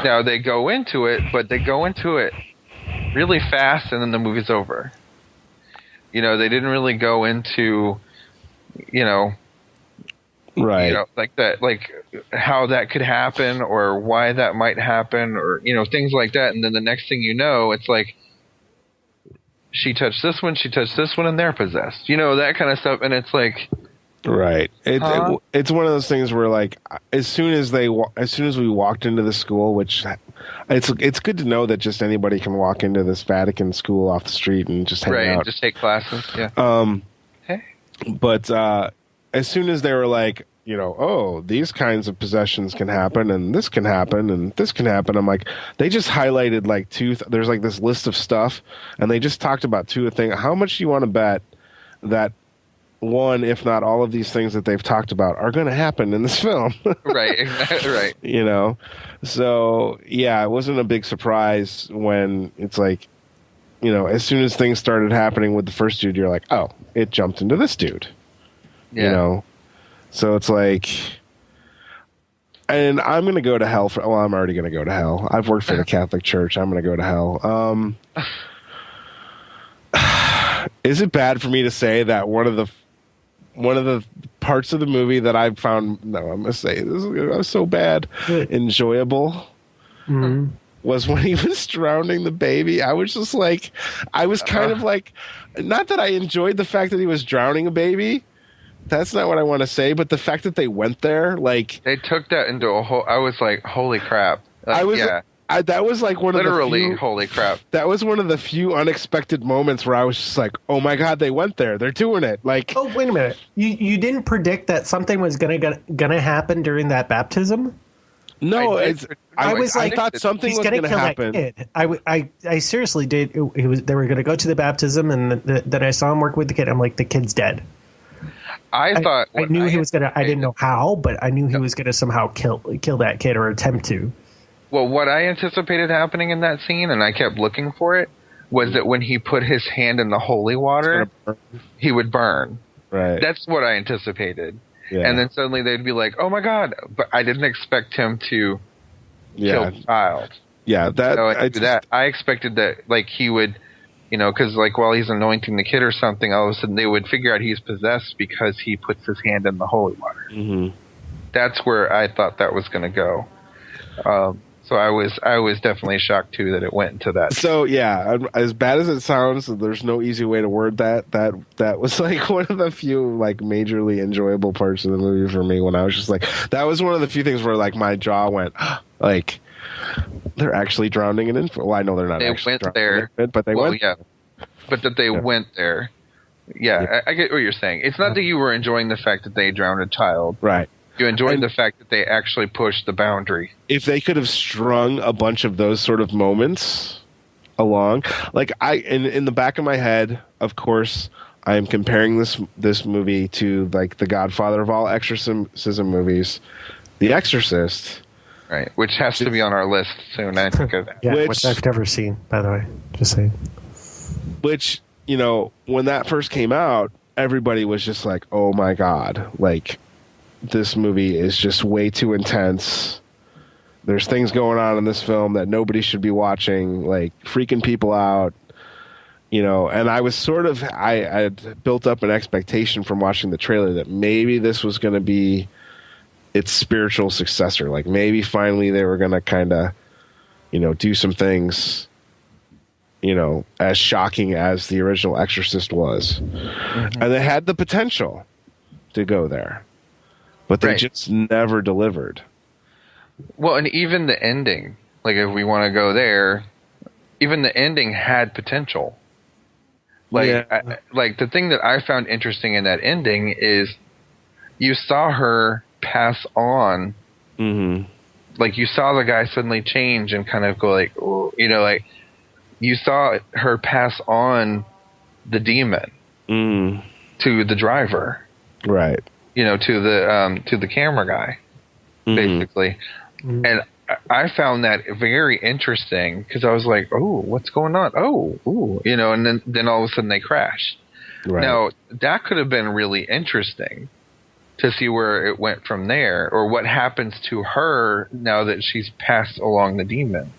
Speaker 8: Now they go into it, but they go into it really fast, and then the movie's over. They didn't really go into,
Speaker 7: right?
Speaker 8: Like that, like how that could happen or why that might happen, or things like that. And then the next thing you know, it's like she touched this one, and they're possessed. That kind of stuff, and it's like.
Speaker 7: Right. It's one of those things where, like, as soon as we walked into the school, which it's good to know that just anybody can walk into this Vatican school off the street and just hang out,
Speaker 8: just take classes. Yeah.
Speaker 7: But as soon as they were like, oh, these kinds of possessions can happen, and this can happen, and this can happen. I'm like, they just highlighted like there's like this list of stuff, and they just talked about two things. How much do you want to bet that? One, if not all of these things that they've talked about are going to happen in this film.
Speaker 8: Right, exactly, right.
Speaker 7: So yeah, it wasn't a big surprise when it's like, as soon as things started happening with the first dude, you're like, oh, it jumped into this dude.
Speaker 8: Yeah.
Speaker 7: So it's like, and I'm going to go to hell I'm already going to go to hell. I've worked for the Catholic Church. I'm going to go to hell. Is it bad for me to say that one of the parts of the movie that I found, I'm going to say this was so bad, enjoyable, was when he was drowning the baby. I was just like, I was kind of like, not that I enjoyed the fact that he was drowning a baby. That's not what I want to say, but the fact that they went there, like
Speaker 8: they took that into a whole. I was like, holy crap! Like,
Speaker 7: that was like one of the few,
Speaker 8: holy crap.
Speaker 7: That was one of the few unexpected moments where I was just like, oh my god, they went there. They're doing it. Like,
Speaker 6: oh wait a minute, you didn't predict that something was gonna happen during that baptism?
Speaker 7: No, I thought something was going to happen.
Speaker 6: I seriously did. They were going to go to the baptism, and then I saw him work with the kid. I'm like, the kid's dead. I knew he was going to. I didn't know how, but I knew he was going to somehow kill that kid or attempt to.
Speaker 8: Well, what I anticipated happening in that scene, and I kept looking for it, was that when he put his hand in the holy water, he would burn.
Speaker 7: Right.
Speaker 8: That's what I anticipated.
Speaker 7: Yeah.
Speaker 8: And then suddenly they'd be like, "Oh my god!" But I didn't expect him to kill the child.
Speaker 7: Yeah,
Speaker 8: I expected that, like, he would, because like while he's anointing the kid or something, all of a sudden they would figure out he's possessed because he puts his hand in the holy water.
Speaker 7: Mm-hmm.
Speaker 8: That's where I thought that was going to go. So I was definitely shocked too that it went into that.
Speaker 7: So yeah, as bad as it sounds, there's no easy way to word that. That was like one of the few like majorly enjoyable parts of the movie for me. When I was just like, that was one of the few things where like my jaw went like, they're actually drowning an infant. Well, I know they're not.
Speaker 8: They
Speaker 7: actually
Speaker 8: went there,
Speaker 7: infant, but they went.
Speaker 8: Yeah. but that they went there. Yeah, I get what you're saying. It's not that you were enjoying the fact that they drowned a child.
Speaker 7: Right.
Speaker 8: You enjoyed the fact that they actually pushed the boundary.
Speaker 7: If they could have strung a bunch of those sort of moments along, like in the back of my head, of course, I am comparing this movie to like the godfather of all exorcism movies, The Exorcist.
Speaker 8: Right, which has to be on our list soon. I think of that.
Speaker 6: Yeah, which I've never seen, by the way. Just saying.
Speaker 7: Which, you know, when that first came out, everybody was just like, "Oh my god!" Like, this movie is just way too intense. There's things going on in this film that nobody should be watching, like freaking people out. You know, and I was sort of I had built up an expectation from watching the trailer that maybe this was going to be its spiritual successor. Like maybe finally they were going to kind of, you know, do some things, you know, as shocking as the original Exorcist was. Mm-hmm. And they had the potential to go there, but they just never delivered.
Speaker 8: Well, and even the ending, like if we want to go there, even the ending had potential. Like, like the thing that I found interesting in that ending is you saw her pass on.
Speaker 7: Mm-hmm.
Speaker 8: Like you saw the guy suddenly change and kind of go like, ooh, you know, like you saw her pass on the demon to the driver,
Speaker 7: right?
Speaker 8: You know, to the camera guy, basically. Mm-hmm. And I found that very interesting because I was like, oh, what's going on? Oh, ooh, you know, and then all of a sudden they crash. Right. Now that could have been really interesting to see where it went from there, or what happens to her now that she's passed along the demon.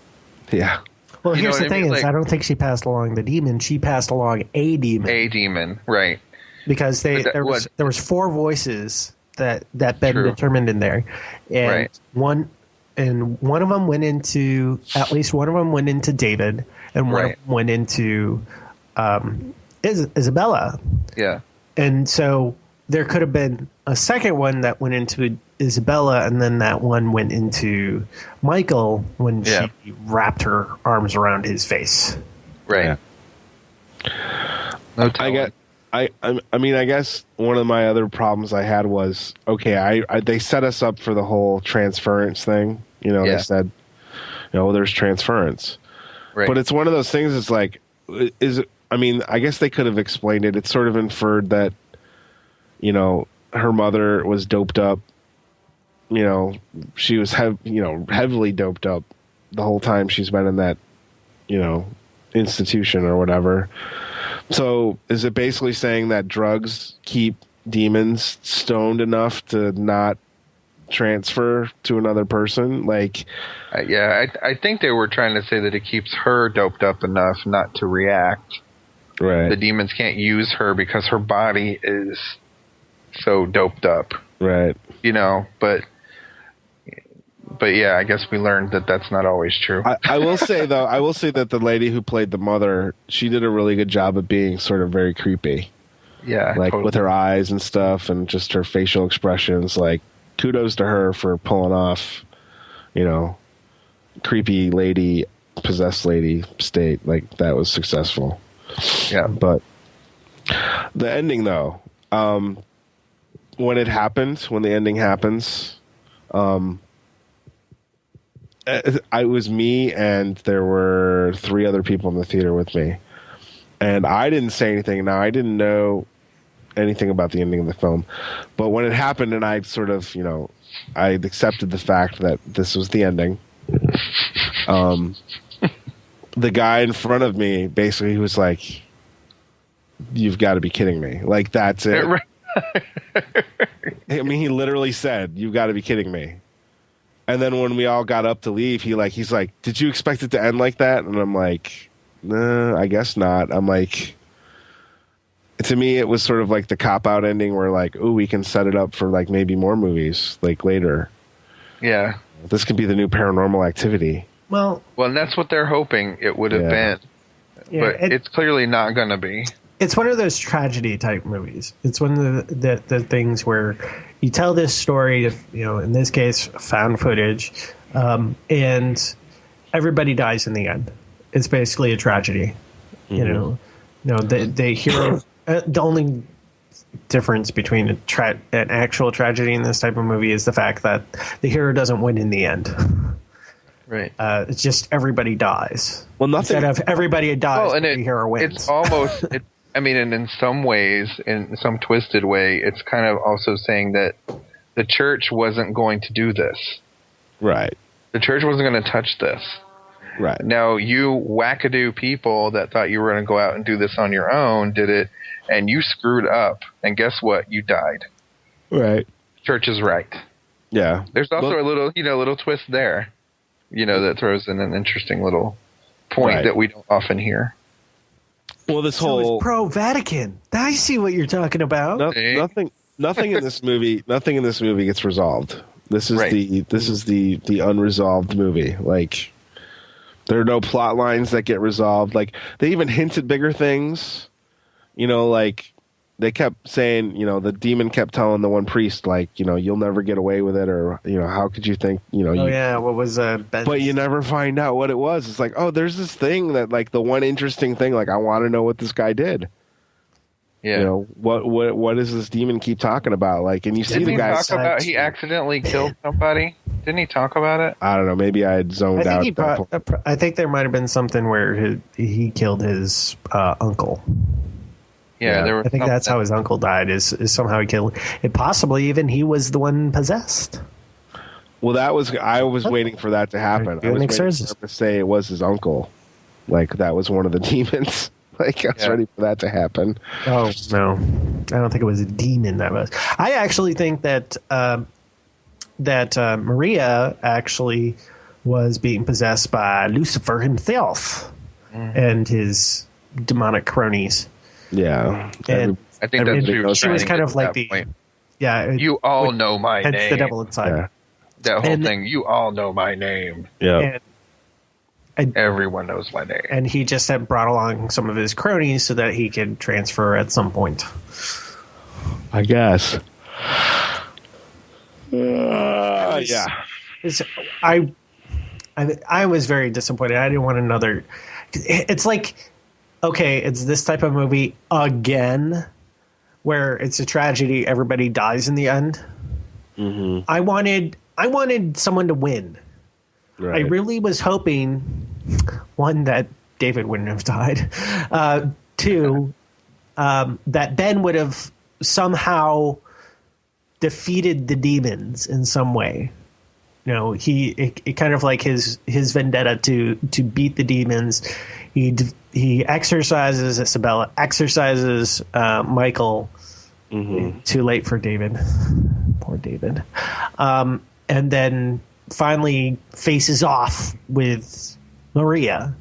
Speaker 7: Yeah.
Speaker 6: Well, here's the thing: I don't think she passed along the demon. She passed along a demon.
Speaker 8: A demon, right?
Speaker 6: Because there was 4 voices that Ben determined in there, and one of them went into David, and one of them went into Isabella.
Speaker 8: Yeah,
Speaker 6: and so there could have been a second one that went into Isabella, and then that one went into Michael when she wrapped her arms around his face.
Speaker 8: Right.
Speaker 7: Yeah. No telling. I mean, I guess one of my other problems I had was, okay, they set us up for the whole transference thing. You know, they said, you know, there's transference. Right. But it's one of those things, it's like, I mean, I guess they could have explained it. It's sort of inferred that, you know, her mother was doped up. You know, she was heavily doped up the whole time she's been in that, you know, institution or whatever. So is it basically saying that drugs keep demons stoned enough to not transfer to another person? Like,
Speaker 8: I think they were trying to say that it keeps her doped up enough not to react.
Speaker 7: Right.
Speaker 8: The demons can't use her because her body is so doped up.
Speaker 7: Right.
Speaker 8: You know, but yeah, I guess we learned that that's not always true.
Speaker 7: I will say that the lady who played the mother, she did a really good job of being sort of very creepy.
Speaker 8: Yeah,
Speaker 7: like totally. With her eyes and stuff, and just her facial expressions. Like, kudos to her for pulling off, you know, creepy lady, possessed lady state. Like, that was successful.
Speaker 8: Yeah,
Speaker 7: but the ending though, when the ending happens, it was me, and there were 3 other people in the theater with me, and I didn't say anything. Now, I didn't know anything about the ending of the film, but when it happened, and I sort of, you know, I accepted the fact that this was the ending. The guy in front of me basically was like, "You've got to be kidding me!" Like, that's it. I mean, he literally said, "You've got to be kidding me." And then when we all got up to leave, he's like, "Did you expect it to end like that?" And I'm like, "Nah, I guess not." I'm like, to me, it was sort of like the cop-out ending where, like, ooh, we can set it up for, like, maybe more movies, like, later.
Speaker 8: Yeah.
Speaker 7: This could be the new Paranormal Activity.
Speaker 6: Well,
Speaker 8: and that's what they're hoping it would have been. Yeah, but it's clearly not going to be.
Speaker 6: It's one of those tragedy-type movies. It's one of the things where you tell this story of, you know, in this case, found footage, and everybody dies in the end. It's basically a tragedy, you know. No, the hero. The only difference between an actual tragedy in this type of movie is the fact that the hero doesn't win in the end.
Speaker 8: Right.
Speaker 6: It's just everybody dies.
Speaker 7: Well, nothing.
Speaker 6: Instead of everybody dies,
Speaker 8: and
Speaker 6: the hero wins.
Speaker 8: It's almost. I mean, and in some ways, in some twisted way, it's kind of also saying that the church wasn't going to do this.
Speaker 7: Right.
Speaker 8: The church wasn't going to touch this.
Speaker 7: Right.
Speaker 8: Now, you wackadoo people that thought you were going to go out and do this on your own did it, and you screwed up. And guess what? You died.
Speaker 7: Right.
Speaker 8: Church is right.
Speaker 7: Yeah.
Speaker 8: There's also a little twist there, that throws in an interesting little point that we don't often hear.
Speaker 7: Well, this
Speaker 6: so
Speaker 7: whole
Speaker 6: it's pro-Vatican. I see what you're talking about.
Speaker 7: Nothing in this movie. Nothing in this movie gets resolved. This is the unresolved movie. Like, there are no plot lines that get resolved. Like, they even hinted bigger things. Like they kept saying, the demon kept telling the one priest, like, you'll never get away with it, or how could you think,
Speaker 6: what was Ben?
Speaker 7: But you never find out what it was. It's like, oh, there's this thing that, like, the one interesting thing, like, I want to know what this guy did.
Speaker 8: Yeah.
Speaker 7: What does this demon keep talking about? Like, and you see the guy
Speaker 8: talk about he accidentally killed somebody. Didn't he talk about it?
Speaker 7: I don't know. Maybe I had zoned out.
Speaker 6: I think there might have been something where he killed his uncle.
Speaker 8: Yeah, there was
Speaker 6: I think that's how his uncle died. Is somehow he killed it. Possibly even he was the one possessed.
Speaker 7: Well, I was waiting for that to happen. I was waiting for him to say it was his uncle. Like, that was one of the demons. Like, I was ready for that to happen.
Speaker 6: Oh, no. I don't think it was a demon that was. I actually think that Maria actually was being possessed by Lucifer himself and his demonic cronies.
Speaker 7: Yeah.
Speaker 6: And
Speaker 8: I think that's true.
Speaker 6: She was kind of like the
Speaker 8: point.
Speaker 6: Yeah.
Speaker 8: You all know my name.
Speaker 6: The devil inside.
Speaker 7: Yeah.
Speaker 8: That whole thing. You all know my name.
Speaker 7: Yeah.
Speaker 6: And
Speaker 8: everyone knows my name.
Speaker 6: And he just had brought along some of his cronies so that he could transfer at some point.
Speaker 7: I guess. Yeah.
Speaker 6: I was very disappointed. I didn't want another. It's like, okay, it's this type of movie again, where it's a tragedy. Everybody dies in the end.
Speaker 7: Mm-hmm.
Speaker 6: I wanted someone to win. Right. I really was hoping, one, that David wouldn't have died. Two, that Ben would have somehow defeated the demons in some way. It kind of like his vendetta to beat the demons. He exorcises Isabella, exorcises Michael.
Speaker 7: Mm-hmm.
Speaker 6: Too late for David. Poor David. And then finally faces off with Maria.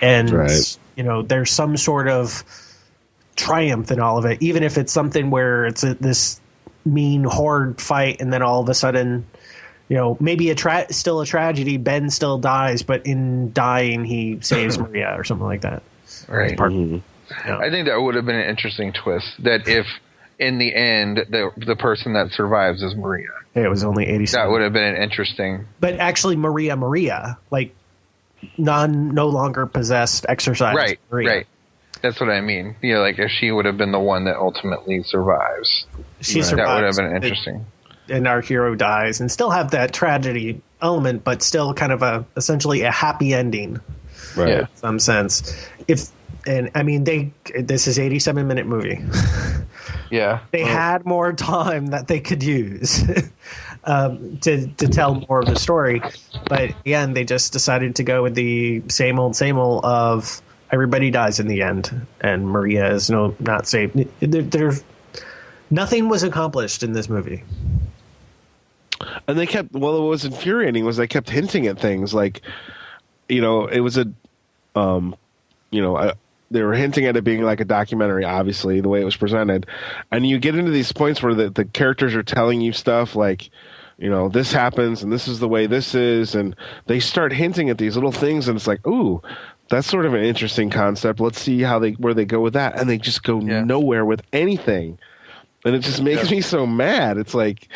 Speaker 6: And, there's some sort of triumph in all of it, even if it's something where it's this mean horde fight, and then all of a sudden, maybe still a tragedy. Ben still dies, but in dying, he saves Maria or something like that.
Speaker 8: Right. I think that would have been an interesting twist. That if in the end the person that survives is Maria.
Speaker 6: It was only 87.
Speaker 8: That would have been an interesting.
Speaker 6: But actually, Maria, like no longer possessed, exorcised.
Speaker 8: Right.
Speaker 6: Maria.
Speaker 8: Right. That's what I mean. Like if she would have been the one that ultimately survives.
Speaker 6: She survives.
Speaker 8: That would have been interesting.
Speaker 6: And our hero dies, and still have that tragedy element, but still kind of essentially a happy ending,
Speaker 7: right?
Speaker 6: In some sense. This is 87-minute movie.
Speaker 8: Yeah,
Speaker 6: they had more time that they could use to tell more of the story, but again, they just decided to go with the same old of everybody dies in the end, and Maria is not saved. Nothing was accomplished in this movie.
Speaker 7: And they kept, what was infuriating was they kept hinting at things like, it was they were hinting at it being like a documentary, obviously, the way it was presented. And you get into these points where the characters are telling you stuff like, this happens and this is the way this is. And they start hinting at these little things, and it's like, ooh, that's sort of an interesting concept. Let's see where they go with that. And they just go nowhere with anything. And it just makes me so mad. It's like,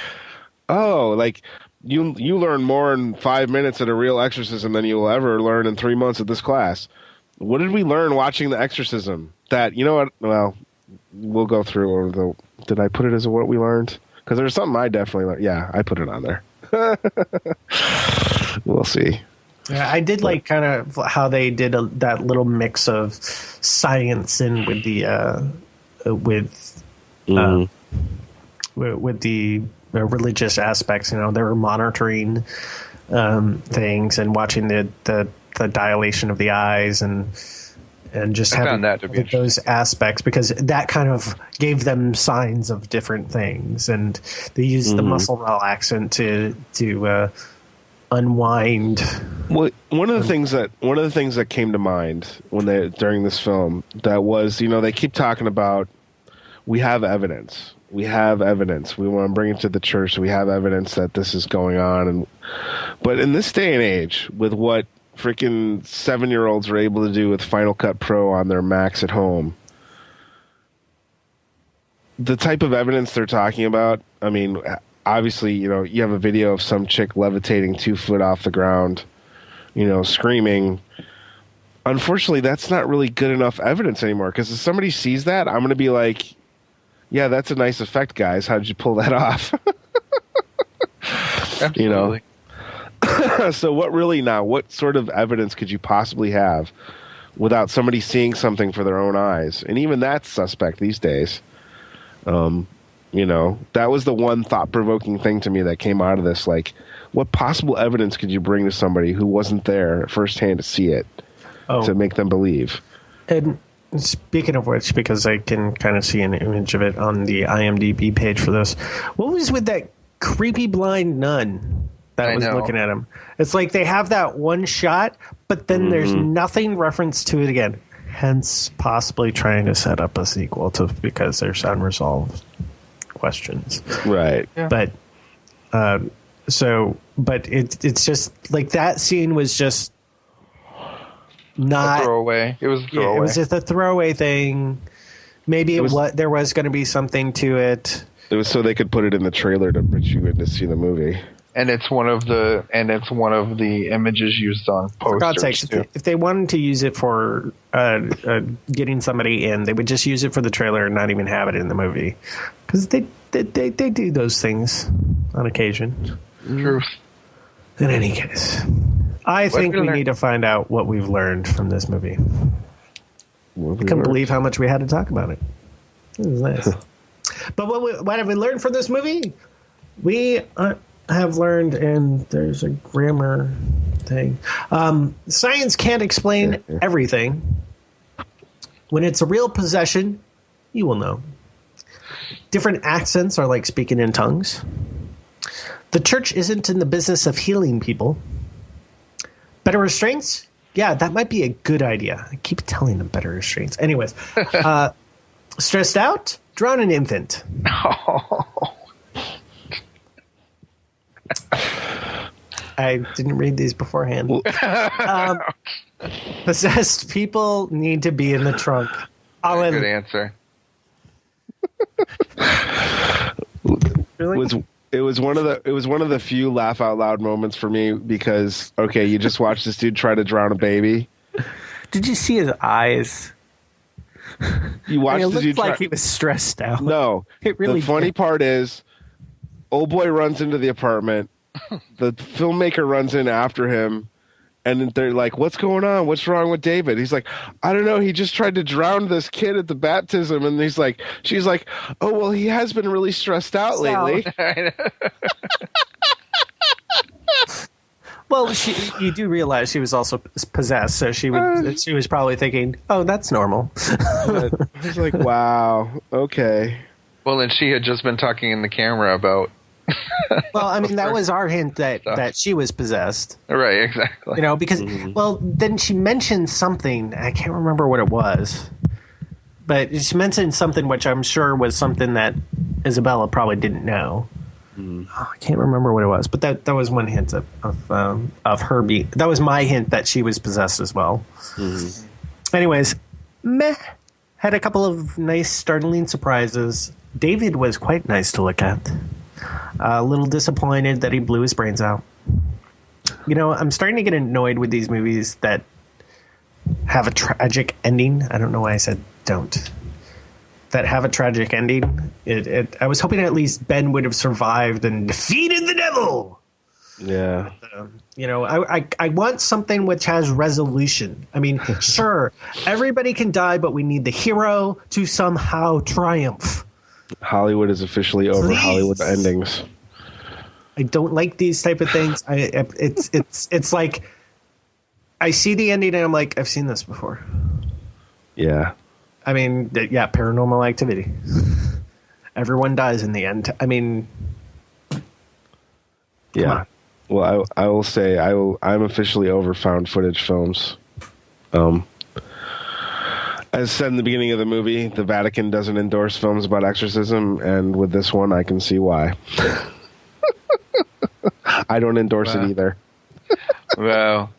Speaker 7: oh, like you learn more in 5 minutes at a real exorcism than you'll ever learn in 3 months at this class. What did we learn watching The Exorcism? That, you know what? Well, we'll go through did I put it as what we learned? Because there's something I definitely learned. Yeah, I put it on there. We'll see.
Speaker 6: Yeah, I did like kind of how they did that little mix of science and with the with the religious aspects. You know, they were monitoring things and watching the dilation of the eyes and just having
Speaker 8: that to be
Speaker 6: those aspects, because that kind of gave them signs of different things, and they used the muscle relaxant to unwind.
Speaker 7: Well, one of the things that came to mind during this film, that was, they keep talking about, we have evidence. We have evidence. We want to bring it to the church. So we have evidence that this is going on. But in this day and age, with what freaking 7-year-olds are able to do with Final Cut Pro on their Macs at home, the type of evidence they're talking about, I mean, obviously, you have a video of some chick levitating 2 foot off the ground, screaming. Unfortunately, that's not really good enough evidence anymore, because if somebody sees that, I'm going to be like, yeah, that's a nice effect, guys. How did you pull that off?
Speaker 8: Absolutely.
Speaker 7: So what sort of evidence could you possibly have without somebody seeing something for their own eyes? And even that's suspect these days. That was the one thought-provoking thing to me that came out of this. Like, what possible evidence could you bring to somebody who wasn't there firsthand to see it, to make them believe?
Speaker 6: And speaking of which, because I can kind of see an image of it on the IMDb page for this, what was with that creepy blind nun that was looking at him? It's like they have that one shot, but then there's nothing referenced to it again. Hence, possibly trying to set up a sequel because there's unresolved questions.
Speaker 7: Right.
Speaker 6: Yeah. But it's just like that scene was just not
Speaker 8: a throwaway. It was a throwaway.
Speaker 6: It was just a throwaway thing. Maybe there was going to be something to it.
Speaker 7: It was so they could put it in the trailer to put you in to see the movie.
Speaker 8: And it's one of the images used on posters.
Speaker 6: For God's sake, if they wanted to use it for getting somebody in, they would just use it for the trailer and not even have it in the movie, because they do those things on occasion.
Speaker 8: Truth.
Speaker 6: In any case, I think we need to find out what we've learned from this movie. I can't believe how much we had to talk about it. It was nice. But what have we learned from this movie? We have learned, and there's a grammar thing. Science can't explain everything. When it's a real possession, you will know. Different accents are like speaking in tongues. The church isn't in the business of healing people. Better restraints? Yeah, that might be a good idea. I keep telling them better restraints. Anyways, stressed out? Drown an infant. I didn't read these beforehand. Possessed people need to be in the trunk.
Speaker 8: Good answer.
Speaker 6: Really?
Speaker 7: It was one of the few laugh out loud moments for me, because you just watched this dude try to drown a baby.
Speaker 6: Did you see his eyes?
Speaker 7: You watched the dude.
Speaker 6: It looked like he was stressed out.
Speaker 7: No,
Speaker 6: it really.
Speaker 7: The funny part is, old boy runs into the apartment. The filmmaker runs in after him, and they're like, "What's going on? What's wrong with David?" He's like, "I don't know. He just tried to drown this kid at the baptism." And she's like, "Oh well, he has been really stressed out lately."
Speaker 6: Well, you do realize she was also possessed, so she was probably thinking, "Oh, that's normal."
Speaker 7: I was like, "Wow, okay."
Speaker 8: Well, and she had just been talking in the camera about.
Speaker 6: Well, I mean, that was our hint that she was possessed.
Speaker 8: Right, exactly.
Speaker 6: Because, then she mentioned something. I can't remember what it was. But she mentioned something which I'm sure was something that Isabella probably didn't know. I can't remember what it was. But that was one hint of her being... That was my hint that she was possessed as well. Anyways, meh. Had a couple of nice, startling surprises. David was quite nice to look at. A little disappointed that he blew his brains out. I'm starting to get annoyed with these movies that have a tragic ending. I don't know why I said don't. That have a tragic ending. I was hoping at least Ben would have survived and defeated the devil.
Speaker 7: Yeah.
Speaker 6: I want something which has resolution. I mean, sure, everybody can die, but we need the hero to somehow triumph.
Speaker 7: Hollywood is officially over.
Speaker 6: Please.
Speaker 7: Hollywood endings.
Speaker 6: I don't like these type of things. It's like I see the ending and I'm like, I've seen this before.
Speaker 7: Yeah.
Speaker 6: I mean, Paranormal Activity. Everyone dies in the end. I mean,
Speaker 7: yeah. Well, I will say I'm officially over found footage films. As said in the beginning of the movie, the Vatican doesn't endorse films about exorcism, and with this one, I can see why. I don't endorse it either.
Speaker 8: Well,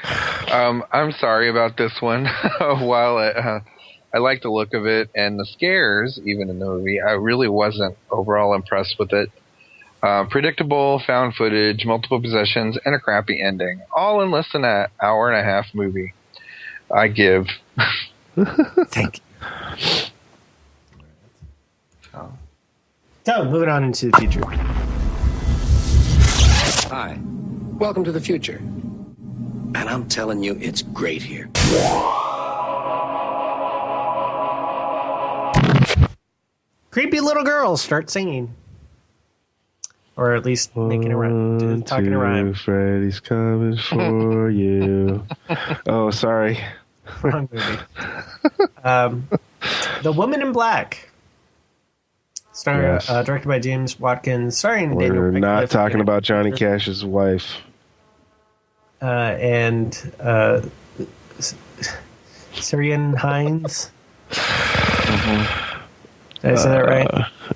Speaker 8: I'm sorry about this one. While I like the look of it and the scares, even in the movie, I really wasn't overall impressed with it. Predictable, found footage, multiple possessions, and a crappy ending. All in less than an hour and a half movie. I give.
Speaker 6: Thank you. So, moving on into the future.
Speaker 5: Hi. Welcome to the future. And I'm telling you, it's great here.
Speaker 6: Creepy little girls start singing. Or at least making a rhyme. Talking a rhyme.
Speaker 7: Freddy's coming for you. Oh, sorry.
Speaker 6: Wrong movie. The Woman in Black. Directed by James Watkins. Starring Daniel
Speaker 7: We're not
Speaker 6: Radcliffe
Speaker 7: talking about Johnny Cash's wife.
Speaker 6: And Syrian Hines.
Speaker 8: Mm-hmm.
Speaker 6: Did I say that right?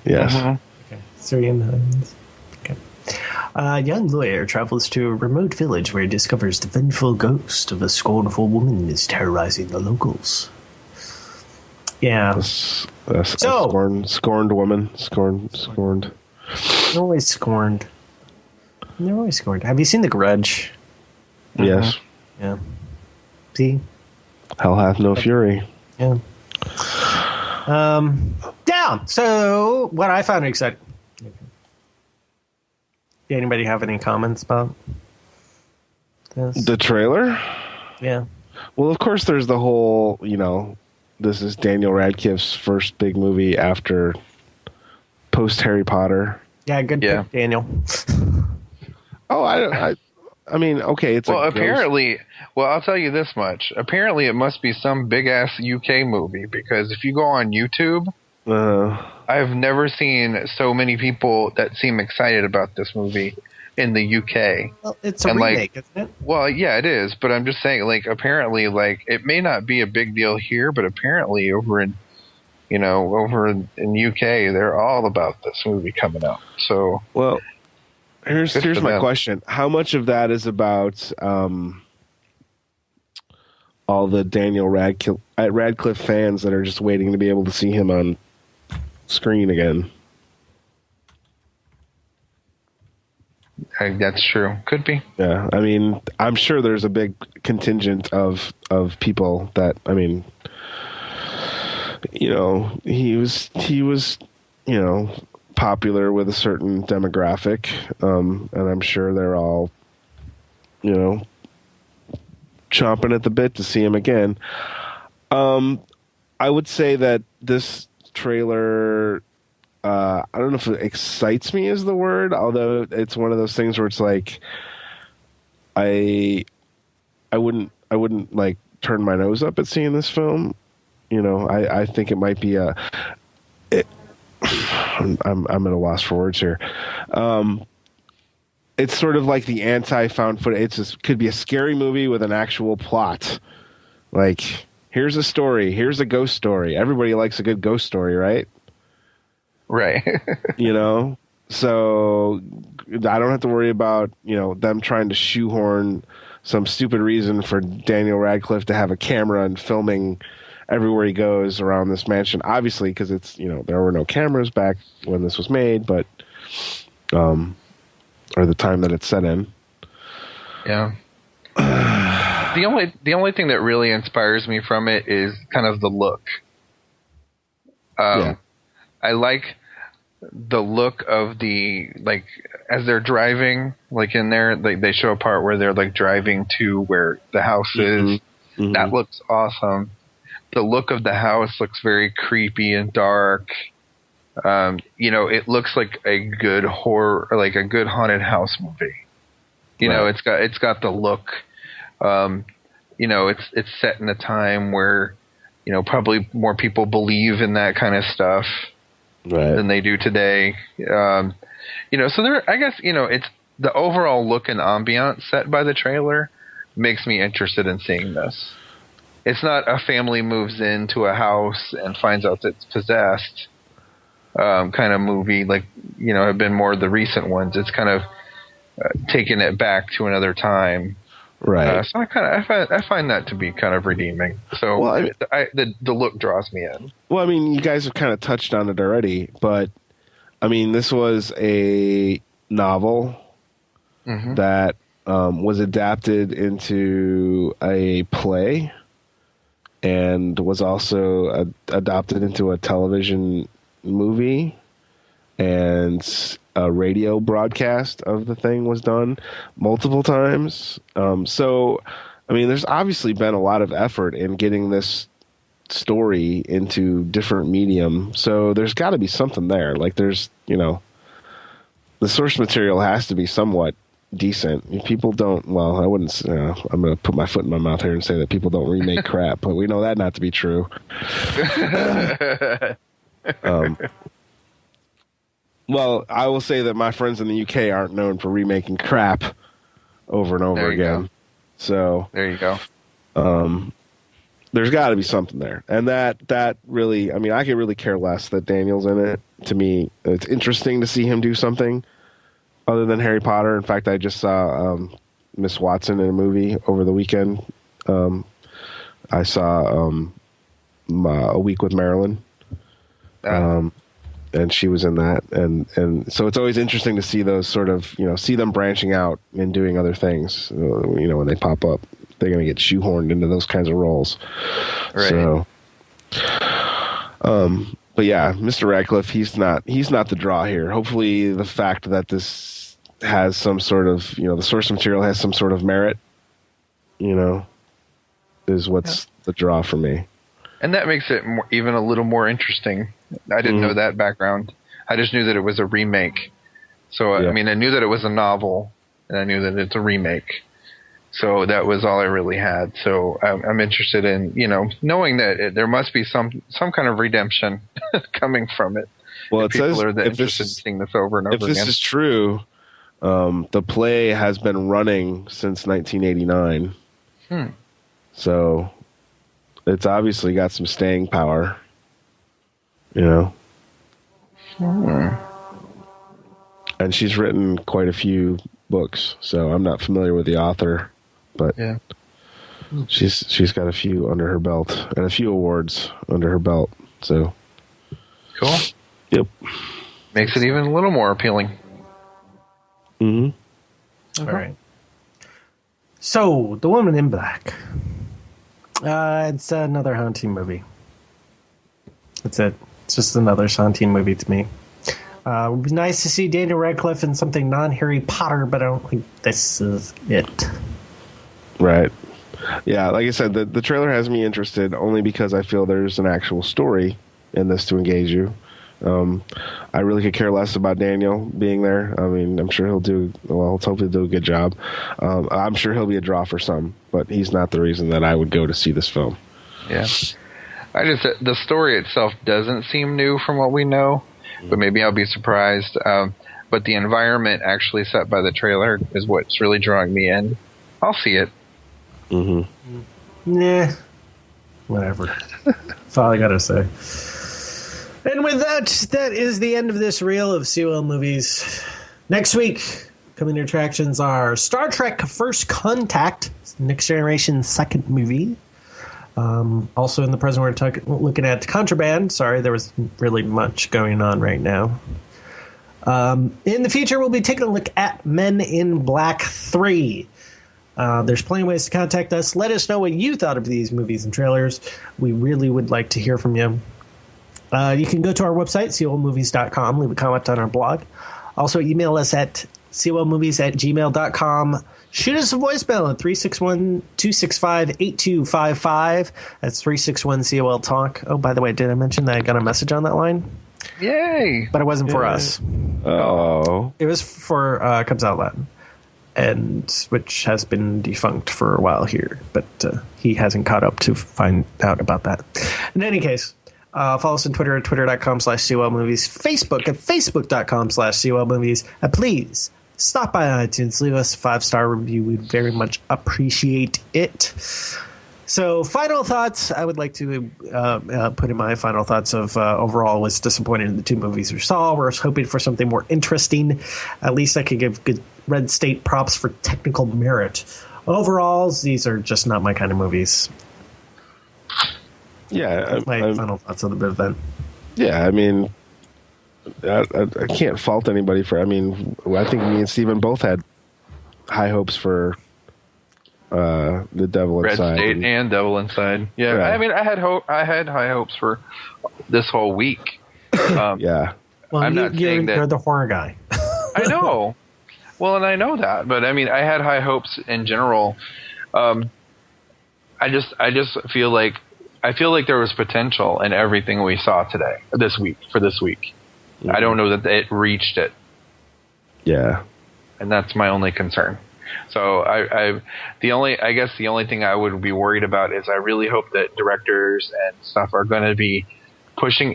Speaker 7: Yes.
Speaker 8: Mm-hmm.
Speaker 6: Okay. Syrian Hines. Okay. A young lawyer travels to a remote village where he discovers the vengeful ghost of a scornful woman is terrorizing the locals. Yeah.
Speaker 7: A scorned woman. Scorned.
Speaker 6: They're always scorned. They're always scorned. Have you seen The Grudge?
Speaker 7: Yes.
Speaker 6: Yeah. See?
Speaker 7: Hell hath no fury.
Speaker 6: Yeah. Yeah. So, what I found exciting. Anybody have any comments about this?
Speaker 7: The trailer?
Speaker 6: Yeah.
Speaker 7: Well, of course, there's the whole, this is Daniel Radcliffe's first big movie after post Harry Potter.
Speaker 6: Yeah, good pick, Daniel.
Speaker 7: Oh, I mean, okay, it's
Speaker 8: apparently, I'll tell you this much. Apparently, it must be some big-ass UK movie, because if you go on YouTube, I've never seen so many people that seem excited about this movie in the UK.
Speaker 6: Well, it's a remake, isn't it?
Speaker 8: Well, yeah, it is, but I'm just saying, apparently, it may not be a big deal here, but apparently over in UK, they're all about this movie coming out. So,
Speaker 7: well, here's my question: how much of that is about all the Daniel Radcliffe fans that are just waiting to be able to see him on screen again?
Speaker 8: That's true. Could be.
Speaker 7: Yeah, I mean, I'm sure there's a big contingent of people that, I mean, he was popular with a certain demographic, and I'm sure they're all, chomping at the bit to see him again. I would say that this trailer, I don't know if it excites me is the word, although it's one of those things where it's like, I wouldn't like turn my nose up at seeing this film. I think it might be I'm at a loss for words here. It's sort of like the anti-found footage. It could be a scary movie with an actual plot. Like, here's a story. Here's a ghost story. Everybody likes a good ghost story, right?
Speaker 8: Right.
Speaker 7: So I don't have to worry about, them trying to shoehorn some stupid reason for Daniel Radcliffe to have a camera and filming everywhere he goes around this mansion. Obviously, because it's, there were no cameras back when this was made, but, or the time that it's set in.
Speaker 8: Yeah. The only thing that really inspires me from it is kind of the look. I like the look of the, like, as they're driving, like in there, they show a part where they're like driving to where the house is. Mm-hmm. That looks awesome. The look of the house looks very creepy and dark. It looks like a good horror, like a good haunted house movie. It's got the look. It's set in a time where, probably more people believe in that kind of stuff than they do today. So there, I guess, it's the overall look and ambiance set by the trailer makes me interested in seeing this. It's not a family moves into a house and finds out that it's possessed kind of movie, like, have been more of the recent ones. It's kind of taking it back to another time. Right. So I find that to be kind of redeeming. So the look draws me in.
Speaker 7: Well, I mean, you guys have kind of touched on it already, but I mean, this was a novel that was adapted into a play and was also adopted into a television movie, and a radio broadcast of the thing was done multiple times. So, I mean, there's obviously been a lot of effort in getting this story into different medium. So there's got to be something there. Like, there's, the source material has to be somewhat decent. People don't, well, I wouldn't, I'm going to put my foot in my mouth here and say that people don't remake crap, but we know that not to be true. Well, I will say that my friends in the UK aren't known for remaking crap over and over again. Go. So
Speaker 8: there you go.
Speaker 7: There's got to be something there, and that really, I mean, I could really care less that Daniel's in it. To me, it's interesting to see him do something other than Harry Potter. In fact, I just saw Miss Watson in a movie over the weekend. I saw A Week with Marilyn. And she was in that, and so it's always interesting to see those sort of, see them branching out and doing other things. When they pop up, they're going to get shoehorned into those kinds of roles. Right. So, but yeah, Mr. Radcliffe, he's not the draw here. Hopefully, the fact that this has some sort of, the source material has some sort of merit, is what's the draw for me.
Speaker 8: And that makes it even a little more interesting. I didn't know that background. I just knew that it was a remake. So, I mean, I knew that it was a novel, and I knew that it's a remake. So that was all I really had. So I'm interested in, knowing that there must be some kind of redemption coming from it.
Speaker 7: Well, it
Speaker 8: people
Speaker 7: says
Speaker 8: are interested in seeing this over and over again.
Speaker 7: If this is true, the play has been running since 1989. So it's obviously got some staying power. And she's written quite a few books, so I'm not familiar with the author, but she's got a few under her belt and a few awards under her belt. So
Speaker 8: cool.
Speaker 7: Yep.
Speaker 8: Makes it even a little more appealing.
Speaker 6: All right. So, The Woman in Black. It's another haunting movie. That's it. It's just another haunting movie to me. It would be nice to see Daniel Radcliffe in something non-Harry Potter, but I don't think this is it.
Speaker 7: Right. Yeah, like I said, the trailer has me interested only because I feel there's an actual story in this to engage you. I really could care less about Daniel being there. I mean, I'm sure he'll hopefully do a good job. I'm sure he'll be a draw for some, but he's not the reason that I would go to see this film.
Speaker 8: Yeah. The story itself doesn't seem new from what we know, but maybe I'll be surprised. But the environment actually set by the trailer is what's really drawing me in. I'll see it.
Speaker 6: Nah. Whatever. That's all I gotta say. And with that is the end of this reel of COL Movies. Next week, coming attractions are Star Trek First Contact, Next Generation's second movie. Also in the present, we're looking at Contraband. Sorry, there was really much going on right now. In the future, we'll be taking a look at Men in Black 3. There's plenty of ways to contact us. Let us know what you thought of these movies and trailers. We really would like to hear from you. You can go to our website, colmovies.com, leave a comment on our blog. Also, email us at colmovies@gmail.com. Shoot us a voicemail at 361-265-8255. That's 361-COL Talk. Oh, by the way, did I mention that I got a message on that line?
Speaker 8: Yay!
Speaker 6: But it wasn't for us.
Speaker 7: Oh.
Speaker 6: It was for Comes Out Latin, and which has been defunct for a while here, but he hasn't caught up to find out about that. In any case, follow us on Twitter at twitter.com/COL Movies, Facebook at facebook.com/COL Movies, and please stop by on iTunes, leave us a 5-star review. We'd very much appreciate it. So, final thoughts. I would like to put in my final thoughts of overall was disappointed in the 2 movies we saw. We're hoping for something more interesting. At least I could give good Red State props for technical merit. Overall, these are just not my kind of movies.
Speaker 7: Yeah.
Speaker 6: That's my final thoughts of the event.
Speaker 7: Yeah, I mean, I can't fault anybody for. I mean, I think me and Steven both had high hopes for the Devil
Speaker 8: Red
Speaker 7: Inside.
Speaker 8: State and Devil Inside. Yeah, I mean, I had high hopes for this whole week.
Speaker 7: Yeah.
Speaker 6: Well,
Speaker 8: I'm not saying that
Speaker 6: you're the horror guy.
Speaker 8: I know. Well, and I know that, but I mean, I had high hopes in general. I just feel like there was potential in everything we saw this week. Mm-hmm. I don't know that it reached it.
Speaker 7: Yeah.
Speaker 8: And that's my only concern. So the only thing I would be worried about is I really hope that directors and stuff are going to be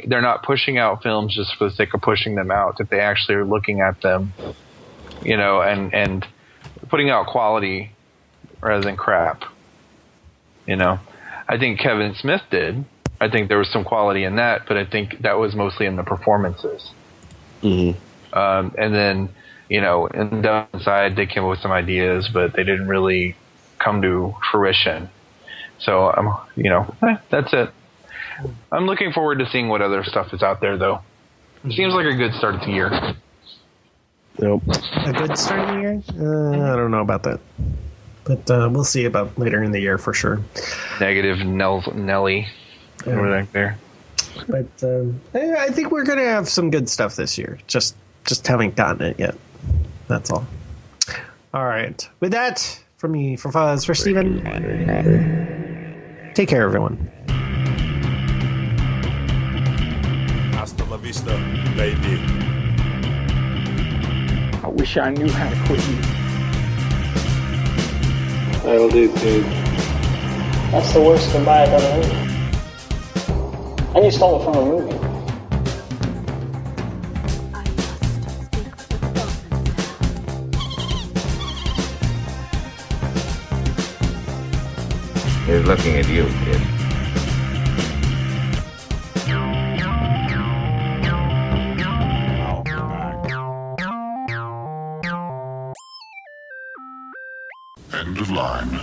Speaker 8: they're not pushing out films just for the sake of pushing them out, that they actually are looking at them, and putting out quality rather than crap. I think Kevin Smith did. I think there was some quality in that, but I think that was mostly in the performances.
Speaker 7: Mm-hmm.
Speaker 8: And then, in the Devil Inside, they came up with some ideas, but they didn't really come to fruition. So, that's it. I'm looking forward to seeing what other stuff is out there, though. It seems like a good start of the year.
Speaker 7: Nope.
Speaker 6: A good start of the year? I don't know about that. But we'll see about later in the year for sure.
Speaker 8: Negative Nelly over there.
Speaker 6: But I think we're going to have some good stuff this year. Just haven't gotten it yet. That's all. All right. With that, from me, for Fuzz, for Steven, take care, everyone.
Speaker 9: Hasta la vista, baby.
Speaker 10: I wish I knew how to quit you.
Speaker 11: That'll do, dude. That's the worst goodbye I've ever heard. And you stole it from a movie.
Speaker 12: He's looking at you, kid.
Speaker 9: End of line.